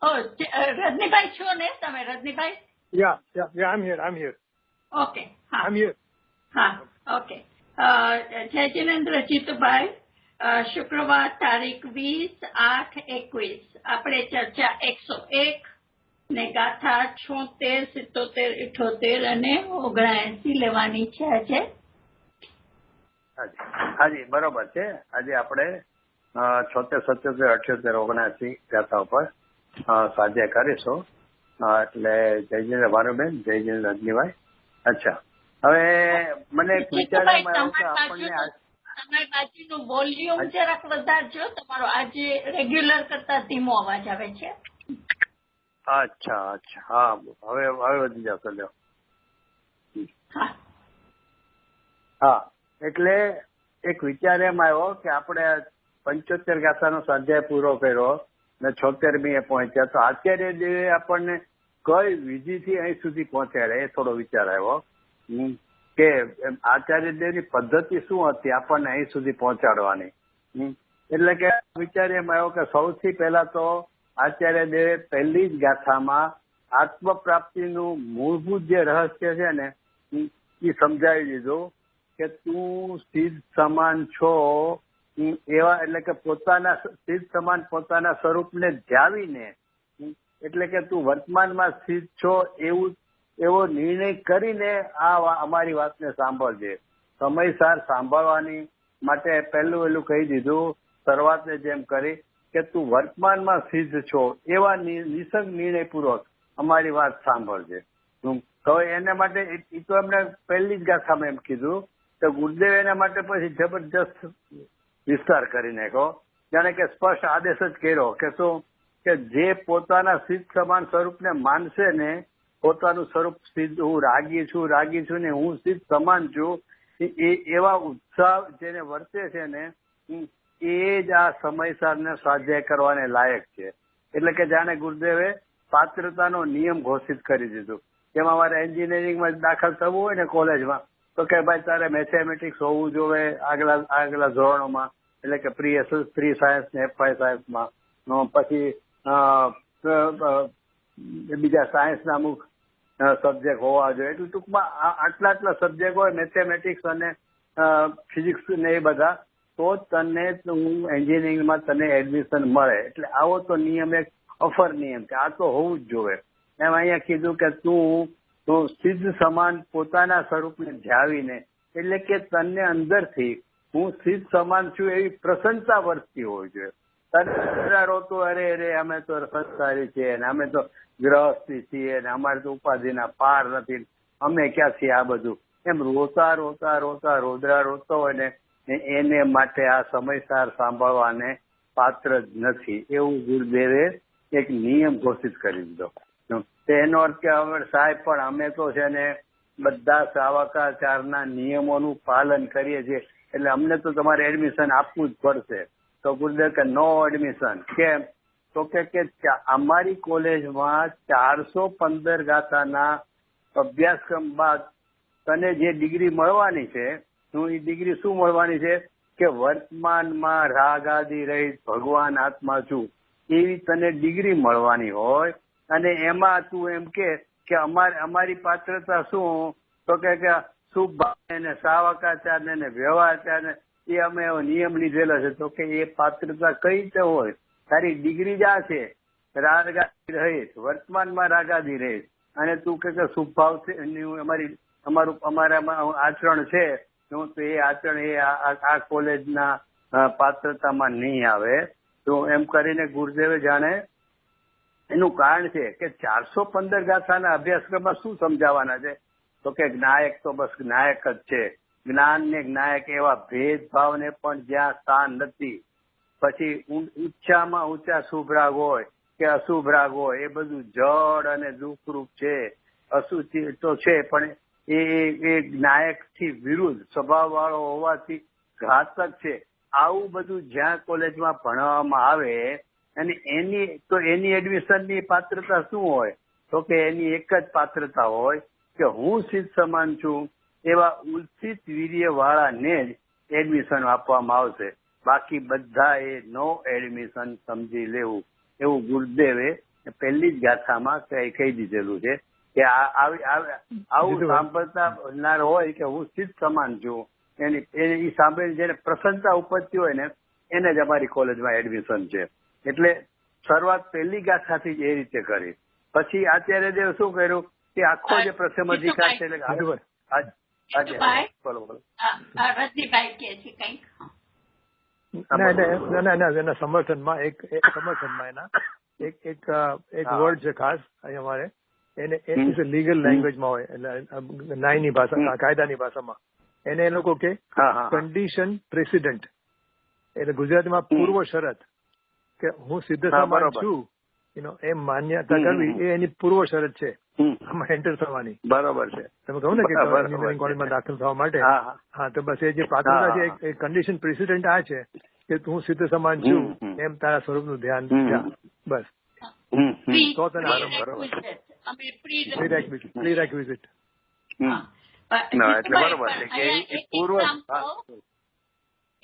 રજનીભાઈ છો ને તમે? Rajnibhai? Yeah, I'm here. Okay, હા, I'm here. હા, ઓકે. જય જિનેન્દ્ર જીતુભાઈ, શુક્રવાર તારીખ 20/8/21 આપણે ચર્ચા 101 ને ગાથા 76, 77, 78 અને 79 લેવાની છે આજે. હાજી, બરોબર છે. આજે આપણે 76, 77, 78, 79 ગાથા ઉપર સ્વાધ્યાય કરીશું. એટલે જય જિનેન્દ્ર ભાનુબેન, જય જિનેન્દ્ર રજનીભાઈ. અચ્છા, હવે મને એક વિચાર એમ આવ્યો કે આપણને તમારી બાજુનું વોલ્યુમ જરાક વધારજો. તમારો આજે રેગ્યુલર કરતા ધીમો અવાજ આવે છે. અચ્છા, હા, હવે વધી જશે. લ્યો. હા, એટલે એક વિચાર એમ આવ્યો કે આપણે 75 ગાથાનો સ્વાધ્યાય પૂરો કર્યો ને 76મી પહોંચ્યા, તો આચાર્ય દેવે આપણને કઈ વિધિથી અહીં સુધી પહોંચાડે એ થોડો વિચાર આવ્યો કે આચાર્ય દેવની પદ્ધતિ શું હતી આપણને અહીં સુધી પહોંચાડવાની. એટલે કે વિચાર એમ આવ્યો કે સૌથી પહેલા તો આચાર્ય દેવે પહેલી જ ગાથામાં આત્મ પ્રાપ્તિનું મૂળભૂત જે રહસ્ય છે ને એ સમજાવી દીધું કે તું સિદ્ધ સમાન છો એવા, એટલે કે પોતાના સિદ્ધ સમાન પોતાના સ્વરૂપને ધ્યાવીને, એટલે કે તું વર્તમાનમાં સિદ્ધ છો એવો નિર્ણય કરીને આ અમારી વાતને સાંભળજે. સમયસાર સાંભળવાની માટે પહેલું કહી દીધું શરૂઆતને જેમ કરી કે તું વર્તમાનમાં સિદ્ધ છો એવા નિસંગ નિર્ણયપૂર્વક અમારી વાત સાંભળજે. તો એના માટે એ તો એમને પહેલી જ ગાથામાં એમ કીધું તો ગુરુદેવ એના માટે પછી જબરજસ્ત વિસ્તાર કરી નાખ્યો. જાણે કે સ્પષ્ટ આદેશ જ કર્યો કે શું કે જે પોતાના સિદ્ધ સમાન સ્વરૂપને માનશે ને, પોતાનું સ્વરૂપ સિદ્ધ, હું રાગી છું ને હું સિદ્ધ સમાન છું, એવા ઉત્સાહ જેને વર્તે છે ને એ જ આ સમયસરને સ્વાધ્યાય કરવાને લાયક છે. એટલે કે જાણે ગુરુદેવે પાત્રતાનો નિયમ ઘોષિત કરી દીધું. જેમાં અમારે એન્જિનિયરિંગમાં દાખલ થવું હોય ને કોલેજમાં, તો કે ભાઈ તારે મેથેમેટિક્સ હોવું જોઈએ આગલા ધોરણોમાં, એટલે કે પ્રી સાયન્સ ને FY સાયન્સમાં, પછી બીજા સાયન્સના અમુક સબ્જેક્ટ હોવા જોઈએ. એટલે ટૂંકમાં આટલા સબ્જેક્ટ હોય મેથેમેટિક્સ અને ફિઝિક્સ ને એ બધા, તો તને એન્જિનિયરિંગમાં તને એડમિશન મળે. એટલે આવો તો નિયમ એક અફર નિયમ કે આ તો હોવું જ જોઈએ. એમ અહીંયા કીધું કે તું સિદ્ધ સમાન પોતાના સ્વરૂપને ધ્યાવીને, એટલે કે તને અંદરથી હું સિદ્ધ સમાન છું એવી પ્રસન્નતા વર્તતી હોવી જોઈએ. તને રોતો અરે અમે તો સંસ્કારી છીએ ને અમે તો ગ્રહસ્થી છીએ ને અમારે તો ઉપાધિના પાર નથી, અમે ક્યાંથી આ બધું, એમ રોતા રોદરા રોતો હોય ને એને માટે આ સમયસાર સાંભળવાને પાત્ર જ નથી એવું ગુરુદેવે એક નિયમ ઘોષિત કરી દીધો. એનો અર્થ કે હવે સાહેબ પણ અમે તો છે ને બધા સાવકાચારના નિયમોનું પાલન કરીએ છીએ એટલે અમને તો તમારે એડમિશન આપવું જ પડશે. તો ગુરુદેવ કે નો એડમિશન. કેમ? તો કે અમારી કોલેજમાં 415 ગાથાના અભ્યાસક્રમ બાદ તને જે ડિગ્રી મળવાની છે, એ ડિગ્રી શું મળવાની છે કે વર્તમાનમાં રાગ આદિ રહિત ભગવાન આત્મા છું એવી તને ડિગ્રી મળવાની હોય. અને એમાં તું એમ કે અમારી પાત્રતા શું, તો કે શુભ ને સાવકાચાર ને વ્યવહારચાર ને એ અમે નિયમ લીધેલો છે. તો કે એ પાત્રતા કઈ રીતે હોય? તારી ડિગ્રી જ આ છે, રાગાદી રહિત, વર્તમાનમાં રાગાદી રહિત, અને તું કે શુભ ભાવ અમારામાં આચરણ છે તો એ આચરણ એ આ કોલેજના પાત્રતામાં નહીં આવે. તો એમ કરીને ગુરુદેવે જાણે એનું કારણ છે કે 415 ગાથાના અભ્યાસક્રમમાં શું સમજાવવાના છે, તો કે જ્ઞાયક તો બસ જ્ઞાયક જ છે. જ્ઞાન ને જ્ઞાયક એવા ભેદભાવને પણ જ્યાં સ્થાન નથી. પછી ઊંચામાં ઊંચા શુભ રાગ હોય કે અશુભ રાગ હોય એ બધું જડ અને દુઃખરૂપ છે, અશુચિ તો છે, પણ એ જ્ઞાયક થી વિરુદ્ધ સ્વભાવ વાળો હોવાથી ઘાતક છે. આવું બધું જ્યાં કોલેજમાં ભણાવવામાં આવે અને એની એડમિશનની પાત્રતા શું હોય, તો કે એની એક જ પાત્રતા હોય કે હું સિદ્ધ સમાન છું એવા ઉલ્સિત વીર્ય વાળાને જ એડમિશન આપવામાં આવશે. બાકી બધા એ નો એડમિશન સમજી લેવું એવું ગુરુદેવે પહેલી જ ગાથામાં કહી દીધેલું છે કે આવું સાંભળનાર હોય કે હું સિદ્ધ સમાન છું, એની સાંભળીને જેને પ્રસન્નતા ઉપજતી હોય ને એને જ અમારી કોલેજમાં એડમિશન છે. એટલે શરૂઆત પહેલી ગાથાથી જ એ રીતે કરી. પછી આચાર્ય દેવ શું કર્યું કે આખો જે પ્રથમ અધિકાર છે એના સમર્થનમાં એક વર્ડ છે ખાસ અહીં અમારે, એને લીગલ લેંગ્વેજમાં હોય એટલે ન્યાયની ભાષા, કાયદાની ભાષામાં એને એ લોકો કે કન્ડિશન પ્રેસિડન્ટ, એટલે ગુજરાતીમાં પૂર્વ શરત, કે હું સિદ્ધ સમાન છું એમ માન્યતા કરવી એ એની પૂર્વ શરત છે આમાં એન્ટર થવાની. બરોબર છે. તમે કહો ને કે એન્જિનિયરિંગ કોલેજમાં દાખલ થવા માટે, હા તો બસ એ જે પાત્રતા છે એ કન્ડિશન પ્રેસિડન્ટ આ છે કે હું સિદ્ધ સમાન છું એમ તારા સ્વરૂપનું ધ્યાન, બસ તો તને પ્રીરેક્વિઝિટ.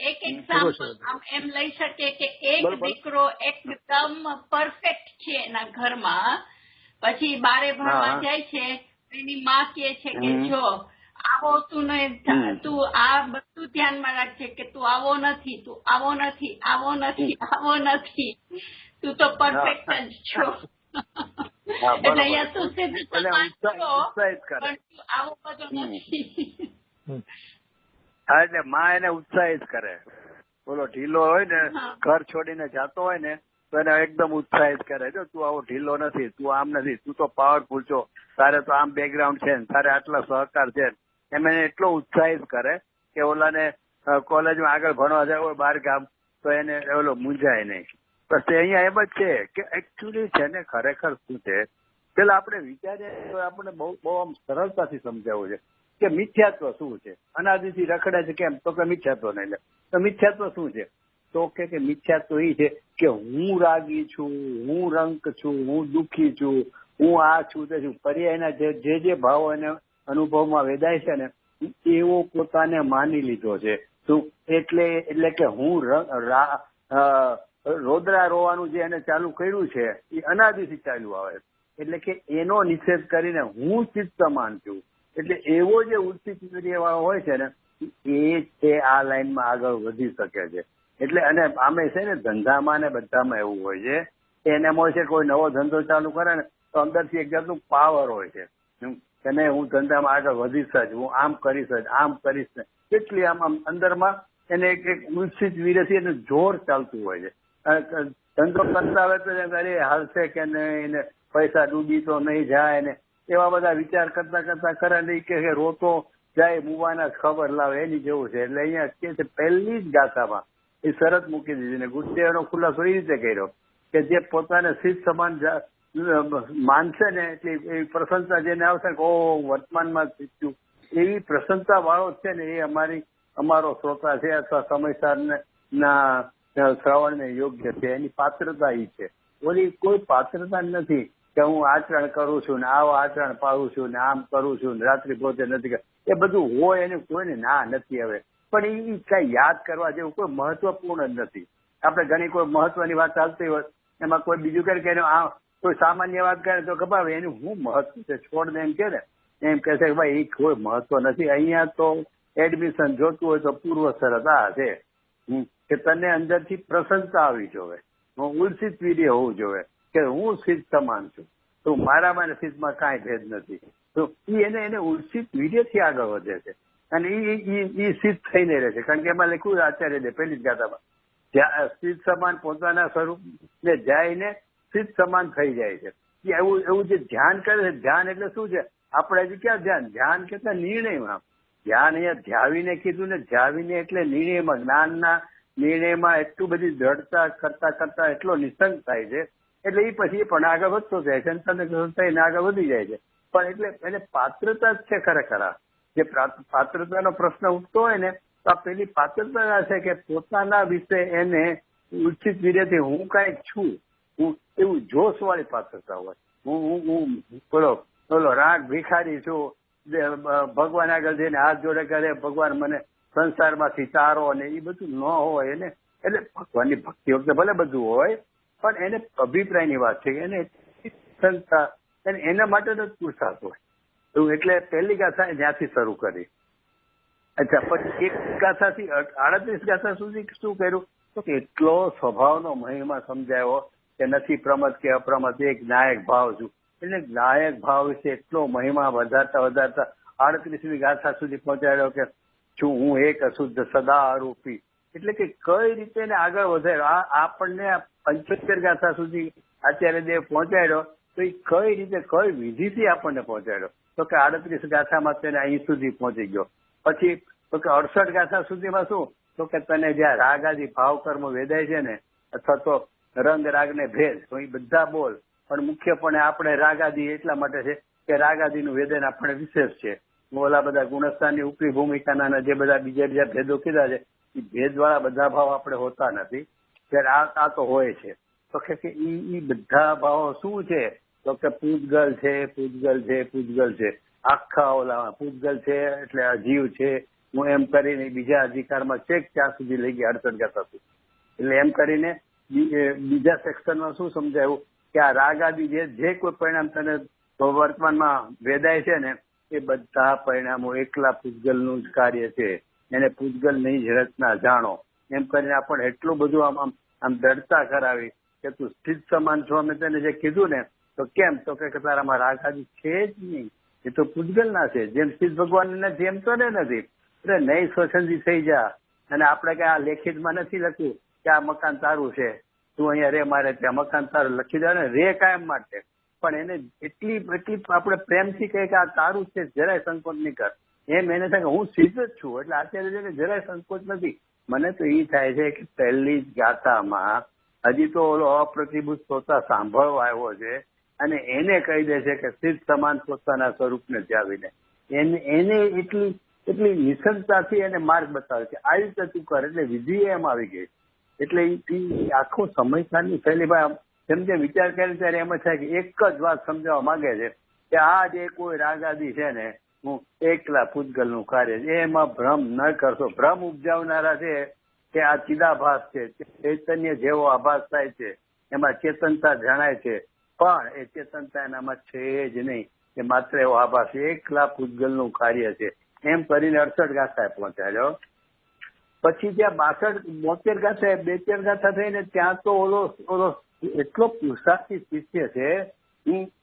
એક એક્ઝામ્પલ આમ એમ લઈ શકે કે એક દીકરો એકદમ પરફેક્ટ છે એના ઘરમાં, પછી બારે ભણવા જાય છે, એની માં કહે છે કે જો આવો તું આ બધું ધ્યાનમાં રાખજે કે તું આવો નથી, તું આવો નથી, આવો નથી, આવો નથી, તું તો પરફેક્ટ જ છો. એટલે અહીંયા તું સિદ્ધ સમાન છો પણ તું આવો બધો નથી. હા, એટલે માં એને ઉત્સાહિત કરે. બોલો ઢીલો હોય ને, ઘર છોડીને જતો હોય ને તો એને એકદમ ઉત્સાહિત કરે, જો તું આવો ઢીલો નથી, તું આમ નથી, તું તો પાવરફુલ છો, તારે તો આમ બેકગ્રાઉન્ડ છે ને, તારે આટલા સહકાર છે, એમ એને એટલો ઉત્સાહિત કરે કે ઓલાને કોલેજમાં આગળ ભણવા જાય હોય બહાર ગામ તો એને ઓલો મૂંઝાય નહીં. બસ અહીંયા એમ જ છે કે એકચ્યુઅલી છે ને ખરેખર શું છે, પેલા આપણે વિચારીએ તો આપણે બહુ આમ સરળતાથી સમજાવવું છે કે મિથ્યાત્વ શું છે. અનાદિથી રખડે છે કેમ, તો કે મિથ્યાત્વ નહીં. લે તો મિથ્યાત્વ શું છે, તો કે મિથ્યાત્વ એ છે કે હું રાગી છું, હું રંક છું, હું દુઃખી છું, હું આ છું તે છું, પર્યાયના જે ભાવો એને અનુભવમાં વેદાય છે ને એવો પોતાને માની લીધો છે. એટલે કે હું રોદરા રોવાનું જે એને ચાલુ કર્યું છે એ અનાદિથી ચાલુ આવે, એટલે કે એનો નિષેધ કરીને હું ચિત્ત સમાન છું. એટલે એવો જે ઉચ્ચિત વાળો હોય છે ને એ છે આ લાઈનમાં આગળ વધી શકે છે. એટલે અને આમે છે ને ધંધામાં ને બધામાં એવું હોય છે, એને હોય છે કોઈ નવો ધંધો ચાલુ કરે ને તો અંદરથી એક જાતનું પાવર હોય છે કે નહીં હું ધંધામાં આગળ વધીશ જ, હું આમ કરીશ જ, આમ કરીશ ને, કેટલી આમ અંદરમાં એને એક ઉચ્ચિત વીરથી એને જોર ચાલતું હોય છે. ધંધો કરતા હોય તો અરે હાલશે કે નહીં, પૈસા ડૂબી તો નહીં જાય ને એવા બધા વિચાર કરતા કરે નહીં કે રોતો જાય મુવાના ખબર લાવે એની જેવું છે. એટલે અહીંયા કે છે પહેલી જ ગાથામાં એ શરત મૂકી દીધી ને ગુરુદેવનો ખુલાસો એ રીતે કર્યો કે જે પોતાને સિદ્ધ સમાન માનશે ને એટલે એવી પ્રસન્નતા જેને આવશે ને ઓ વર્તમાનમાં શીખ્યું, એવી પ્રસન્નતા વાળો છે ને એ અમારો શ્રોતા છે અથવા સમયસર ના શ્રવણને યોગ્ય છે. એની પાત્રતા એ છે. ઓલી કોઈ પાત્રતા નથી કે હું આચરણ કરું છું ને આવો આચરણ પાડું છું ને આમ કરું છું ને રાત્રિ ભોજન નથી, એ બધું હોય એને કોઈને ના નથી. હવે પણ એ કઈ યાદ કરવા જેવું કોઈ મહત્વપૂર્ણ જ નથી. આપણે ઘણી કોઈ મહત્વની વાત ચાલતી હોય એમાં કોઈ બીજું કરે કે કોઈ સામાન્ય વાત કરે તો ખબર એનું શું મહત્વ છે, છોડ ને એમ કે ને એમ કે છે કે ભાઈ એ કોઈ મહત્વ નથી. અહીંયા તો એડમિશન જોતું હોય તો પૂર્વ શરત આ છે કે તને અંદરથી પ્રસન્નતા આવી જોવે, ઉલ્સિત વીર્ય હોવું જોઈએ કે હું સિદ્ધ સમાન છું, તો મારામાં અને સિદ્ધમાં કાંઈ ભેદ નથી. તો એને ઉલ્સિત વીર્યથી આગળ વધે છે અને એ સિદ્ધ થઈને રહે છે. કારણ કે એમાં લખ્યું આચાર્ય દે પહેલી જ ગાથામાં સિદ્ધ સમાન પોતાના સ્વરૂપને જાયને સિદ્ધ સમાન થઈ જાય છે. એવું જે ધ્યાન કરે છે, ધ્યાન એટલે શું છે, આપણે હજી ક્યાં ધ્યાન કેટલા નિર્ણયમાં, ધ્યાન અહીંયા ધ્યાવીને કીધું ને, ધ્યાવીને એટલે નિર્ણયમાં, જ્ઞાનના નિર્ણયમાં એટલું બધી દ્રઢતા કરતા એટલો નિસંગ થાય છે. એટલે એ પછી પણ આગળ વધતો જાય છે અને થઈને આગળ વધી જાય છે. પણ એટલે એને પાત્રતા જ છે ખરેખર. જે પાત્રતાનો પ્રશ્ન ઉઠતો હોય ને તો આ પેલી પાત્રતા છે કે પોતાના વિશે એને ઉચિત વીર્યથી હું કાંઈક છું, હું એવું જોશ વાળી પાત્રતા હોય. હું બોલો રાગ ભિખારી છું, ભગવાન આગળ જઈને હાથ જોડે કરે ભગવાન મને સંસારમાંથી તારો અને એ બધું ન હોય એને. એટલે ભગવાનની ભક્તિ વખતે ભલે બધું હોય પણ એને અભિપ્રાયની વાત છે. એને નિસંતતા અને એના માટે જ પુરુષાર્થ હોય એવું. એટલે પહેલી ગાથા જ્યાંથી શરૂ કરી. અચ્છા, પછી એક ગાથાથી 38 ગાથા સુધી શું કર્યું તો કે એટલો સ્વભાવનો મહિમા સમજાયો કે નથી પ્રમદ કે અપ્રમદ, એક નાયક ભાવ છું. એટલે નાયક ભાવ વિશે એટલો મહિમા વધારતા 38મી ગાથા સુધી પહોંચાડ્યો કે છું હું એક અશુદ્ધ સદા આરોપી. એટલે કે કઈ રીતે એને આગળ વધાર્યો. આપણને 75 ગાથા સુધી આચાર્ય દેવ પહોંચાડ્યો તો એ કઈ રીતે કઈ વિધિથી આપણને પહોંચાડ્યો તો કે 38 ગાથામાં તેને અહીં સુધી પહોંચી ગયો. પછી તો કે 68 ગાથા સુધીમાં શું તો કે તને જ્યાં રાગ આદિ ભાવ કર્મ વેદાય છે ને અથવા તો રંગ રાગ ને ભેદ તો એ બધા બોલ, પણ મુખ્યપણે આપણે રાગ આદિ એટલા માટે છે કે રાગ આદિનું વેદન આપણે વિશેષ છે. ઓલા બધા ગુણસ્થાનની ઉપરી ભૂમિકાના જે બધા બીજા ભેદો કીધા છે એ ભેદવાળા બધા ભાવ આપણે હોતા નથી, ત્યારે આ તો હોય છે. તો કે એ બધા ભાવો શું છે તો કે પૂજગલ છે આખા ઓલામાં પૂજગલ છે એટલે અજીવ છે. હું એમ કરીને બીજા અધિકારમાં છેક ત્યાં સુધી લઈ ગયા 68 ગાથા સુધી. એટલે એમ કરીને બીજા સેક્શનમાં શું સમજાયું કે આ રાગ આદિ જે કોઈ પરિણામ તને વર્તમાનમાં વેદાય છે ને એ બધા પરિણામો એકલા પૂજગલનું જ કાર્ય છે. એને પૂજગલની જ રચના જાણો એમ કરીને આપણને એટલું બધું આમ દડતા કરાવી કે તું સ્થિત સમાન છો. અમે તેને જે કીધું ને તો કેમ તો કે તારામાં રાગ આદિ છે જ નહીં, એ તો પૂજગલના છે. જેમ સ્થિત ભગવાન નથી એમ તો નથી. એટલે નહીં સ્વસંદી થઈ જા. અને આપણે કઈ આ લેખિતમાં નથી લખ્યું કે આ મકાન તારું છે, તું અહીંયા રે, મારે ત્યાં મકાન તારું લખી દે ને રે કાયમ માટે. પણ એને એટલી આપણે પ્રેમથી કહે કે આ તારું છે, જરાય સંકોચ નહીં કર. એમ એને થાય કે હું સિદ્ધ જ છું. એટલે આચાર્ય જરાય સંકોચ નથી. મને તો એ થાય છે કે પહેલી જ ગાથામાં હજી તો ઓલો અપ્રતિભૂત શ્રોતા સાંભળવા આવ્યો છે અને એને કહી દે છે કે સિદ્ધ સમાન પોતાના સ્વરૂપને ત્યાવીને એને એટલી નિસંતતાથી એને માર્ગ બતાવે છે આવી રીતે તું કર. એટલે વિધિ એમ આવી ગઈ. એટલે આખો સમયકાળની પહેલી ભાઈ જેમ જેમ વિચાર કરે ત્યારે એમ થાય કે એક જ વાત સમજાવવા માંગે છે કે આ જે કોઈ રાગાદી છે ને હું એકલા પૂજગલનું કાર્ય છે, એમાં ભ્રમ ન કરશો. ભ્રમ ઉપજાવનારા છે કે આ ચિદાભાસ છે, ચૈતન્ય જેવો આભાસ થાય છે, એમાં ચેતનતા જણાય છે, પણ એ ચેતનતા એનામાં છે જ નહીં. એ માત્ર એવો આભાસ એકલા પૂજગલનું કાર્ય છે. એમ કરીને 68 ગાથાએ પહોંચાડ્યો. પછી ત્યાં 72 ગાથા 72 ગાથા થઈને ત્યાં તો ઓલો એટલો પુરુષાર્થી શિષ્ય છે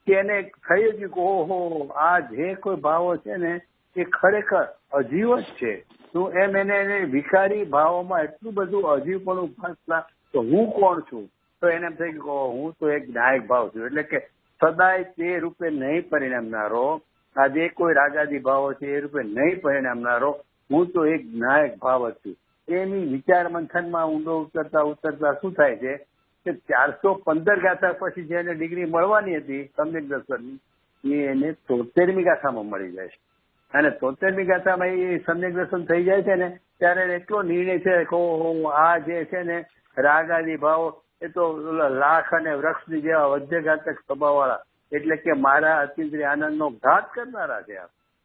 કે એને થઈ ગયું કે ઓહો આ જે કોઈ ભાવો છે ને એ ખરેખર અજીવ જ છે. તું એમ એને વિકારી ભાવોમાં એટલું બધું અજીવપણું ભાસલા તો હું કોણ છું? તો એને એમ થઈ ગયું હું તો એક નાયક ભાવ છું. એટલે કે સદાય તે રૂપે નહીં પરિણામનારો, આ જે કોઈ રાગાદી ભાવો છે એ રૂપે નહીં પરિણામનારો હું તો એક નાયક ભાવ જ છું. એની વિચાર મંથનમાં ઊંડો ઉતરતા શું થાય છે કે 415 ગાથા પછી જેને ડિગ્રી મળવાની હતી સમ્યક દર્શનની એ એને 73મી ગાથામાં મળી જાય છે. અને 73મી ગાથામાં એ સમ્યક દર્શન થઈ જાય છે ને ત્યારે એટલો નિર્ણય છે કે આ જે છે ને રાગાદી ભાવો એ તો લાખ અને વૃક્ષની જેવા વધ્યઘાતક સ્વભાવવાળા, એટલે કે મારા અતિન્દ્રિય આનંદનો ઘાત કરનારા છે.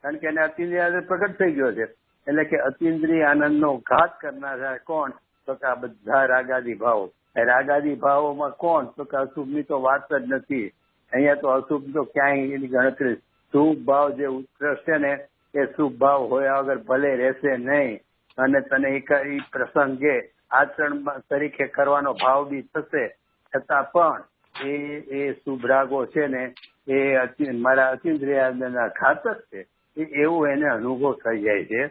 કારણ કે એને અતિન્દ્રિય આનંદ પ્રગટ થઈ ગયો છે. એટલે કે અતિન્દ્રિય આનંદનો ઘાત કરનારા કોણ તો કે આ બધા રાગાદી ભાવો. રાગાદી ભાવોમાં કોણ તો કે અશુભની તો વાત જ નથી. અહીંયા તો અશુભ તો ક્યાંય એની ગણતરી. શુભ ભાવ જે ઉત્કૃષ્ટ છે ને એ શુભ ભાવ હોય વગર ભલે રહેશે નહીં. અને તને એ પ્રસંગે આચરણ તરીકે કરવાનો ભાવ બી થશે છતાં પણ એ શુભ રાગો છે ને એ મારા અતિન્દ્રિયના ઘાતક છે એવું એને અનુભવ થઈ જાય છે.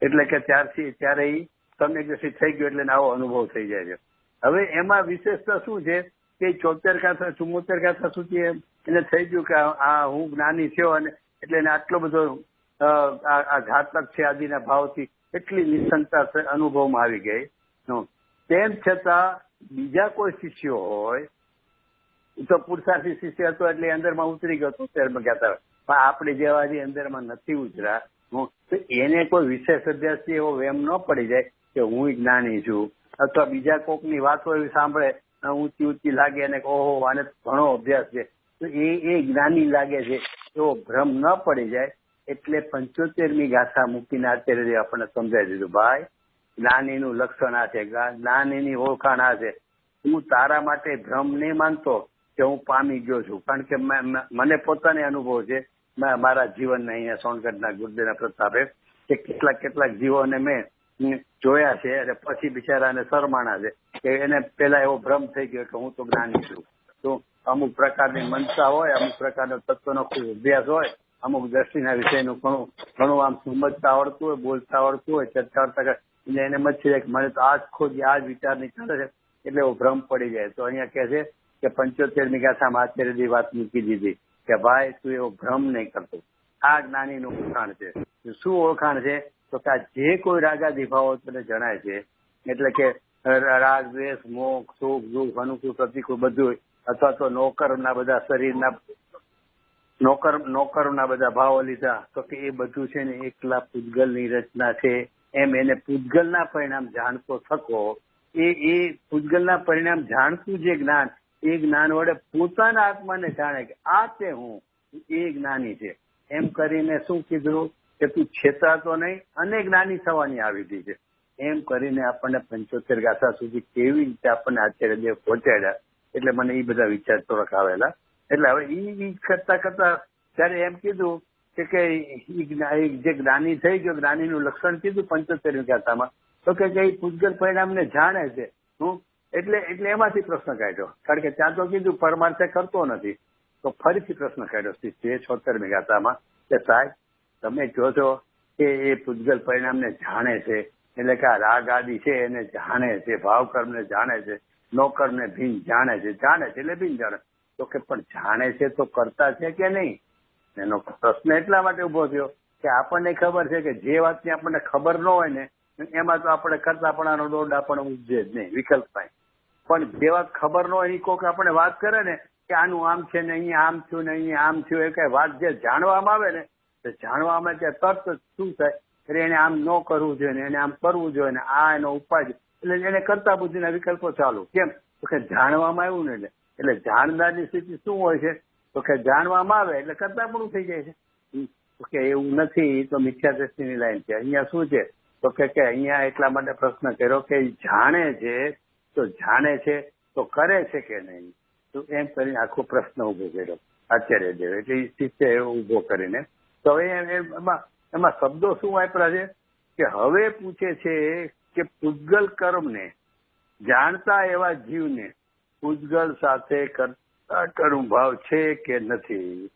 એટલે કે ત્યારે એ સમ્યક દ્રષ્ટિ થઈ ગયો એટલે આવો અનુભવ થઈ જાય છે. હવે એમાં વિશેષતા શું છે કે 74 ગાથા 74 ગાથા સુધી એને થઈ ગયું કે આ હું જ્ઞાની થયો અને એટલે એને આટલો બધો આ ઘાતક છે આદિના ભાવથી એટલી નિસંતતા અનુભવમાં આવી ગઈ. તેમ છતાં બીજા કોઈ શિષ્યો હોય તો પુરુષાર્થી શિષ્ય હતો એટલે અંદરમાં ઉતરી ગયો 73 ગાથા, પણ આપણે જેવા જે અંદરમાં નથી ઉતરા તો એને કોઈ વિશેષ અભ્યાસથી એવો વેમ ન પડી જાય કે હું જ્ઞાની છું અથવા બીજા કોકની વાતો એવી સાંભળે ઊંચી લાગે અને ઓહો આને ઘણો અભ્યાસ છે તો એ જ્ઞાની લાગે છે એવો ભ્રમ ન પડી જાય. એટલે 75મી ગાથા મૂકીને આચાર્ય આપણને સમજાવી દીધું ભાઈ જ્ઞાનીનું લક્ષણ આ છે, જ્ઞાનીની ઓળખાણ આ છે. હું તારા માટે ભ્રમ નહીં માનતો કે હું પામી ગયો છું. કારણ કે મને પોતાને અનુભવ છે મારા જીવનને અહીંયા સોનગઢના ગુરુદેવના પ્રતાપે કે કેટલાક જીવોને મેં જોયા છે અને પછી બિચારાને શરમાણા છે કે એને પેલા એવો ભ્રમ થઈ ગયો કે હું તો જ્ઞાની છું. તો અમુક પ્રકારની મનસા હોય, અમુક પ્રકારનો તત્વનો અભ્યાસ હોય, અમુક દ્રષ્ટિના વિષયનું ઘણું આમ સમજતા આવડતું હોય, બોલતા આવડતું હોય, ચર્ચા કરતા એને મચ્છી જાય કે મને તો આ જ વિચારની ચાલે છે એટલે એવો ભ્રમ પડી જાય. તો અહીંયા કહે છે કે 75મી ગાથામાં આચાર્યજી વાત મૂકી દીધી કે ભાઈ તું એવો ભ્રમ નહીં કરતો. આ જ્ઞાનીનું ઓળખાણ છે. શું ઓળખાણ છે? તો કે જે કોઈ રાગાદી ભાવો તને જણાય છે એટલે કે રાગ, દ્વેષ, મોહ, સુખ, દુઃખ, અનુકૂળ, પ્રતિકૂળ બધું, અથવા તો નોકરના બધા શરીરના નોકરના બધા ભાવો લીધા તો કે એ બધું છે ને એકલા પૂતગલની રચના છે. એમ એને પૂતગલના પરિણામ જાણતો થકો એ પૂતગલના પરિણામ જાણતું જે જ્ઞાન, એ જ્ઞાન વડે પોતાના આત્માને જાણે કે આ તે હું, એ જ્ઞાની છે. એમ કરીને શું કીધું કે તું છેતરાતો નહીં અને જ્ઞાની થવાની આ વિધિ છે. એમ કરીને આપણને 75 ગાથા સુધી કેવી રીતે આપણને આચાર્યદેવ પહોંચાડ્યા. એટલે મને એ બધા વિચાર થોડાક આવેલા. એટલે હવે એ કરતા ત્યારે એમ કીધું કે જે જ્ઞાની થઈ ગયો, જ્ઞાનીનું લક્ષણ કીધું 75મી ગાથામાં, તો કે એ પૂતગલ પરિણામને જાણે છે. એટલે એમાંથી પ્રશ્ન કાઢ્યો. કારણ કે ત્યાં તો કીધું પરમાર્થે કરતો નથી. તો ફરીથી પ્રશ્ન કાઢ્યો 76મી ગાથામાં કે સાહેબ તમે કહો છો કે એ પૂતગલ પરિણામને જાણે છે, એટલે કે આ રાગ આદિ છે એને જાણે છે, ભાવ કર્મને જાણે છે, નોકરને ભીન જાણે છે એટલે ભીન જાણે. તો કે પણ જાણે છે તો કરતા છે કે નહીં? એનો પ્રશ્ન એટલા માટે ઉભો થયો કે આપણને ખબર છે કે જે વાતની આપણને ખબર ન હોય ને એમાં તો આપણે કરતાપણાનો દોરડા પણ ઉપજે જ નહીં, વિકલ્પ નહીં. પણ જે વાત ખબર ન હોય એ કોઈક આપણે વાત કરે ને કે આનું આમ છે ને અહીંયા આમ થયું ને અહીંયા આમ થયું, એ કઈ વાત જે જાણવામાં આવે ને તો જાણવામાં ત્યાં તરત શું થાય એટલે એને આમ ન કરવું જોઈએ ને એને આમ કરવું જોઈએ ને આ એનો ઉપાય છે. એટલે એને કરતા બુદ્ધિના વિકલ્પો ચાલુ. કેમ? તો કે જાણવામાં આવ્યું ને એટલે જાણનારની સ્થિતિ શું હોય છે? તો કે જાણવામાં આવે એટલે કરતા પણ થઈ જાય છે. તો કે એવું નથી, તો મિથ્યા દ્રષ્ટિની લાઈન છે. અહીંયા શું છે? તો કે અહીંયા એટલા માટે પ્રશ્ન કર્યો કે જાણે છે તો કરે છે કે નહીં? તો એમ કરીને આખો પ્રશ્ન ઉભો કર્યો આચાર્ય દેવ. એટલે એ શિષ્ય એવો ઉભો કરીને તો હવે એમાં શબ્દો શું વાપર્યા છે કે હવે પૂછે છે કે પૂતગલ કર્મને જાણતા એવા જીવને પૂતગલ સાથે કરતા કરું ભાવ છે કે નથી?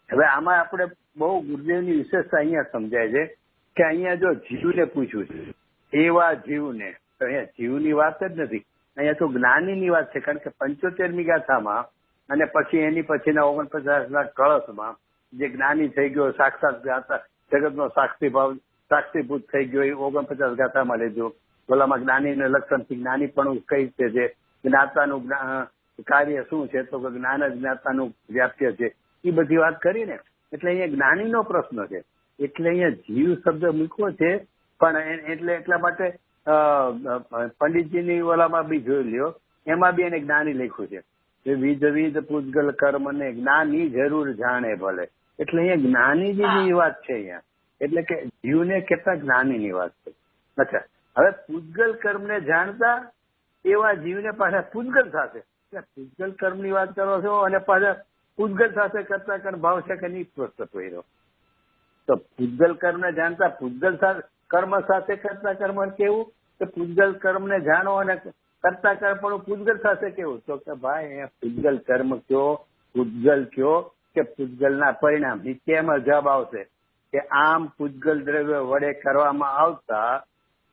હવે આમાં આપણે બહુ ગુરુદેવની વિશેષતા અહીંયા સમજાય છે કે અહીંયા જો જીવને પૂછ્યું છે એવા જીવને, તો અહીંયા જીવની વાત જ નથી, અહીંયા તો જ્ઞાનીની વાત છે. કારણ કે 75મી ગાથામાં અને પછી એની પછીના 49ના કળશમાં જે જ્ઞાની થઈ ગયો, સાક્ષાત ગાતા જગતનો સાક્ષીભૂત થઈ ગયો, એ 49 ગાથામાં લીધું. ઓલામાં જ્ઞાનીને લક્ષણથી જ્ઞાની પણ કઈ રીતે છે, જ્ઞાતાનું કાર્ય શું છે, તો જ્ઞાન જ જ્ઞાતાનું વ્યાપ્ય છે, એ બધી વાત કરીને. એટલે અહીંયા જ્ઞાનીનો પ્રશ્ન છે. એટલે અહીંયા જીવ શબ્દ મૂક્યો છે. પણ એટલે એટલા માટે પંડિતજીની ઓલામાં બી જોઈ લ્યો, એમાં બી એને જ્ઞાની લખ્યું છે. વિધ પૂતગલ કર્મ ને જ્ઞાની જરૂર જાણે ભલે. એટલે અહીંયા જ્ઞાનીજીની વાત છે અહીંયા. એટલે કે જીવને કેટલા જ્ઞાનીની વાત છે. અચ્છા, હવે પૂતગલ કર્મને જાણતા એવા જીવને પાછા પૂતગલ સાથે પૂતગલ કર્મની વાત કરો છો અને પાછા પૂતગલ સાથે કરતા કર્મ ભાવ છે કે નહીં પ્રશ્ન કર્યો. તો પૂતગલ કર્મને જાણતા પૂતગલ કર્મ સાથે કરતા કર્મ કેવું? કે પૂતગલ કર્મને જાણો અને કરતા કર્મ પણ પૂતગલ સાથે કેવું? તો કે ભાઈ અહીંયા પૂતગલ કર્મ કયો, પૂતગલ કયો કે પૂતગલના પરિણામ? તેમાં જવાબ આવશે કે આમ પૂતગલ દ્રવ્ય વડે કરવામાં આવતા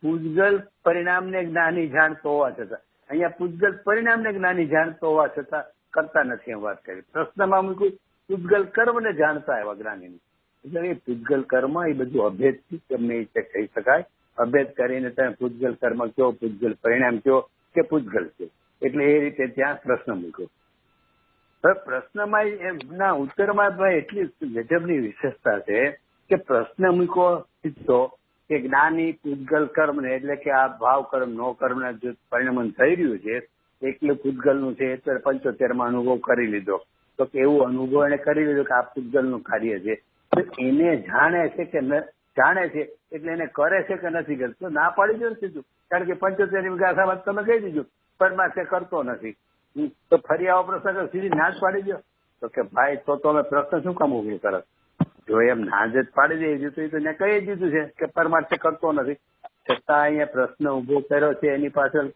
પૂતગલ પરિણામને જ્ઞાની જાણતો હોવા છતાં, અહીંયા પૂતગલ પરિણામને જ્ઞાની જાણતો હોવા છતાં કરતા નથી એમ વાત કરી. પ્રશ્નમાં મૂક્યું પૂતગલ કર્મને જાણતા એવા જ્ઞાની. એટલે એ પૂતગલ કર્મ એ બધું અભેદથી તમને એ કહી શકાય. અભેદ કરીને તમે પૂતગલ કર્મ કયો, પૂતગલ પરિણામ કયો કે પૂતગલ કયો. એટલે એ રીતે ત્યાં પ્રશ્ન મૂક્યો. હવે પ્રશ્નમાં એમના ઉત્તરમાં ભાઈ એટલી ગજબની વિશેષતા છે કે પ્રશ્ન મૂક્યો સીધો કે જ્ઞાની પૂતગલ કર્મને, એટલે કે આ ભાવ કર્મ નો કર્મના જે પરિણમન થઈ રહ્યું છે એકલું પૂતગલનું છે, 75માં અનુભવ કરી લીધો. તો કે એવું અનુભવ એને કરી લીધો કે આ પૂતગલનું કાર્ય છે. તો એને જાણે છે કે જાણે છે એટલે એને કરે છે કે નથી કરતો? ના પાડી દો સીધું. કારણ કે 75મી ગાથામાં તમે કહી દીધું પરમાર્થે કરતો નથી. તો ફરી આવો પ્રશ્ન સીધી ના જ પાડી દો. તો કે ભાઈ તો અમે પ્રશ્ન શું કામ ઉભી કરે? જો એમ ના જ પાડી દે દીધું તો એને કહી દીધું છે કે પરમાર્થ કરતો નથી, છતાં અહીંયા પ્રશ્ન ઉભો કર્યો છે. એની પાછળ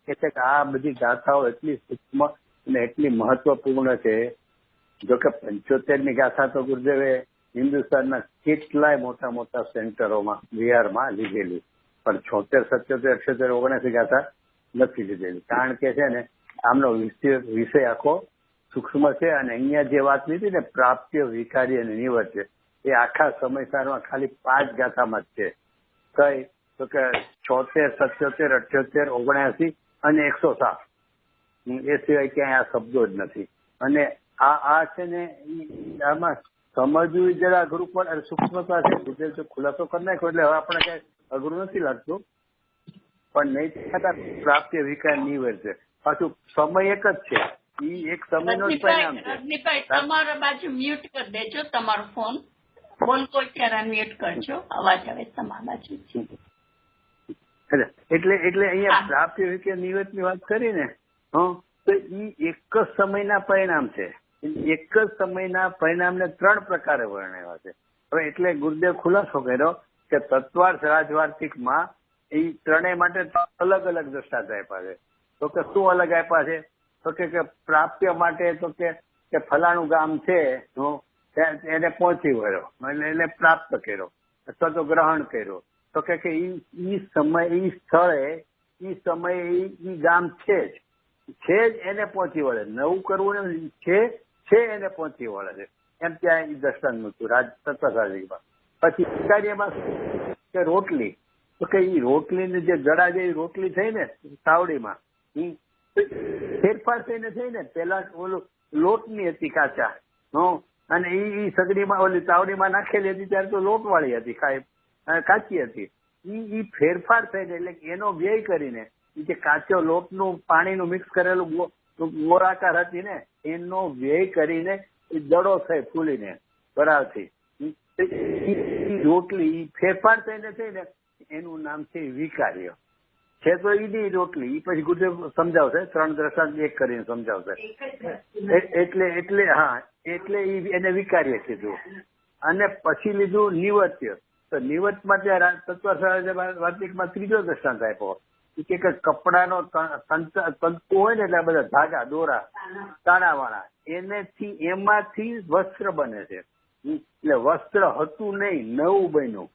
કે છે કે આ બધી ગાથાઓ એટલી સૂક્ષ્મ અને એટલી મહત્વપૂર્ણ છે. જો કે 75ની ગાથા તો ગુરુદેવે હિન્દુસ્તાનના કેટલાય મોટા મોટા સેન્ટરોમાં બિહારમાં લીધેલી, પણ 76, 77, 78, 79 ગાથા નથી લીધેલી. કારણ કે છે ને આમનો વિષય આખો સૂક્ષ્મ છે. અને અહીંયા જે વાત લીધી ને પ્રાપ્ય, વિકારી અને નિવર્ત છે, એ આખા સમયસારમાં ખાલી 5 ગાથામાં જ છે. કઈ? તો કે 76, 77, 78, 79 અને 107. એ સિવાય ક્યાંય આ શબ્દો જ નથી. અને આ છે ને આમાં સમજવું જરા અઘરું પણ સૂક્ષ્મતા છે. ગુજરાત જો ખુલાસો કરી નાખ્યો એટલે હવે આપણે કઈ અઘરું નથી લાગતું. પણ નહીં થતા પ્રાપ્ય, વિકાર, નિવર્ત છે. પાછું સમય એક જ છે. એ એક સમયનો જ પરિણામ છે. રજનીભાઈ, તમારા બાજુ મ્યુટ કરી દેજો તમારો ફોન. ફોન કોઈ ત્યારે મ્યુટ કરજો, અવાજ આવે તમારા બાજુ. એટલે અહીંયા પ્રાપ્ય, વિકાર, નિવર્ત ની વાત કરી ને, તો એ એક જ સમયના પરિણામ છે. એક જ સમયના પરિણામને 3 પ્રકારે વર્ણવ્યા છે. હવે એટલે ગુરુદેવ ખુલાસો કર્યો કે તત્વાર્થ, રાજવાર્તિકમાં એ ત્રણેય માટે અલગ અલગ દ્રષ્ટાંત આપ્યા છે. તો કે શું અલગ આપ્યા છે? તો કે પ્રાપ્ય માટે તો કે ફલાણું ગામ છે એને પહોંચી વળ્યો, એને પ્રાપ્ત કર્યો અથવા તો ગ્રહણ કર્યો. તો કે ઈ સમય, ઈ સ્થળે, ઈ સમયે ઈ ગામ છે જ એને પહોંચી વળે. નવું કરવું છે એને પહોંચી વળે છે. એમ ત્યાં દ્રષ્ટાંત નતું તત્વસાજીમાં. પછી કાર્યમાં કે રોટલી, તો કે ઈ રોટલીની જે જડા જેવી રોટલી થઈ ને તાવડીમાં, ફેરફાર થઈને થઈ ને. પેલા ઓલું લોટની હતી કાચા, અને ઈ સગડીમાં ઓલી તાવડીમાં નાખેલી હતી ત્યારે તો લોટ વાળી હતી, કાચી હતી. ઈ ફેરફાર થઈને એટલે એનો વ્યય કરીને જે કાચો લોટનું પાણીનું મિક્સ કરેલું ગોળાકાર હતી ને એનો વ્યય કરીને એ દડો થઈ ફૂલીને બરાબરથી રોટલી ફેરફાર થઈને એનું નામ છે વિકાર્ય. છે તો ઈની રોટલી. ઈ પછી ગુરુદેવ સમજાવશે, 3 દ્રષ્ટાંત એક કરીને સમજાવશે. એટલે એને વિકાર્ય કીધું. અને પછી લીધું નિવર્ત્ય. તો નિવર્તમાં ત્યાં તત્વવાર્તિકમાં 3જો દ્રષ્ટાંત આપ્યો કે કપડાનો તંતુ હોય ને એટલે બધા ધાગા, દોરા, તાણાવાળા, એમાંથી વસ્ત્ર બને છે. એટલે વસ્ત્ર હતું નહીં, નવું બન્યું.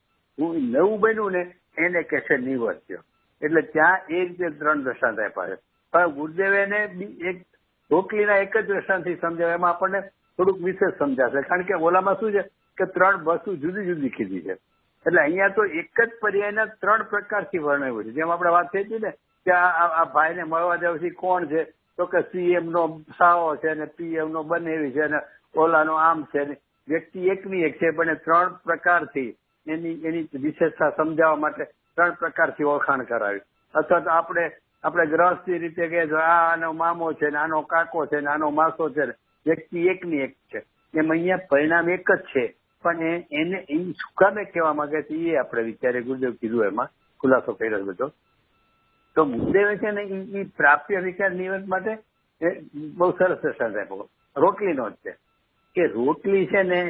નવું બન્યું ને એને કહે છે નિવર્ત્ય. એટલે ત્યાં એ રીતે 3 દ્રષ્ટાંત આપ્યા છે. પણ ગુરુદેવે એને એક રોટલીના એક જ દ્રષ્ટાંતથી સમજાવે. એમાં આપણને થોડુંક વિશેષ સમજાશે, કારણ કે ઓલામાં શું છે કે 3 વસ્તુ જુદી જુદી કીધી છે. એટલે અહીંયા તો એક જ પર્યાયના 3 પ્રકારથી વર્ણવ્યું છે. જેમ આપણે વાત થઈ હતી ને કે આ ભાઈને મળવા જાવ કોણ છે? તો કે CM નો સાવો છે ને PM નો બનેવી છે ને ઓલાનો આમ છે ને. વ્યક્તિ એકની એક છે, પણ 3 પ્રકારથી એની વિશેષતા સમજાવવા માટે 3 પ્રકારથી ઓળખાણ કરાવી. અથવા તો આપણે ગ્રહસ્થી રીતે કે આનો મામો છે ને આનો કાકો છે ને આનો માસો છે ને. વ્યક્તિ એકની એક છે. એમ અહીંયા પરિણામ એક જ છે, પણ એને એ શું કામે કહેવા માંગે છે એ આપણે વિચારે. ગુરુદેવ કીધું એમાં ખુલાસો કર્યો બધો. તો ગુરુદેવે છે ને એ પ્રાપ્ય, વિકાર, નિવર્ત માટે બહુ સરસ દ્રષ્ટાંત આપ્યો. રોટલીનો જ છે કે રોટલી છે ને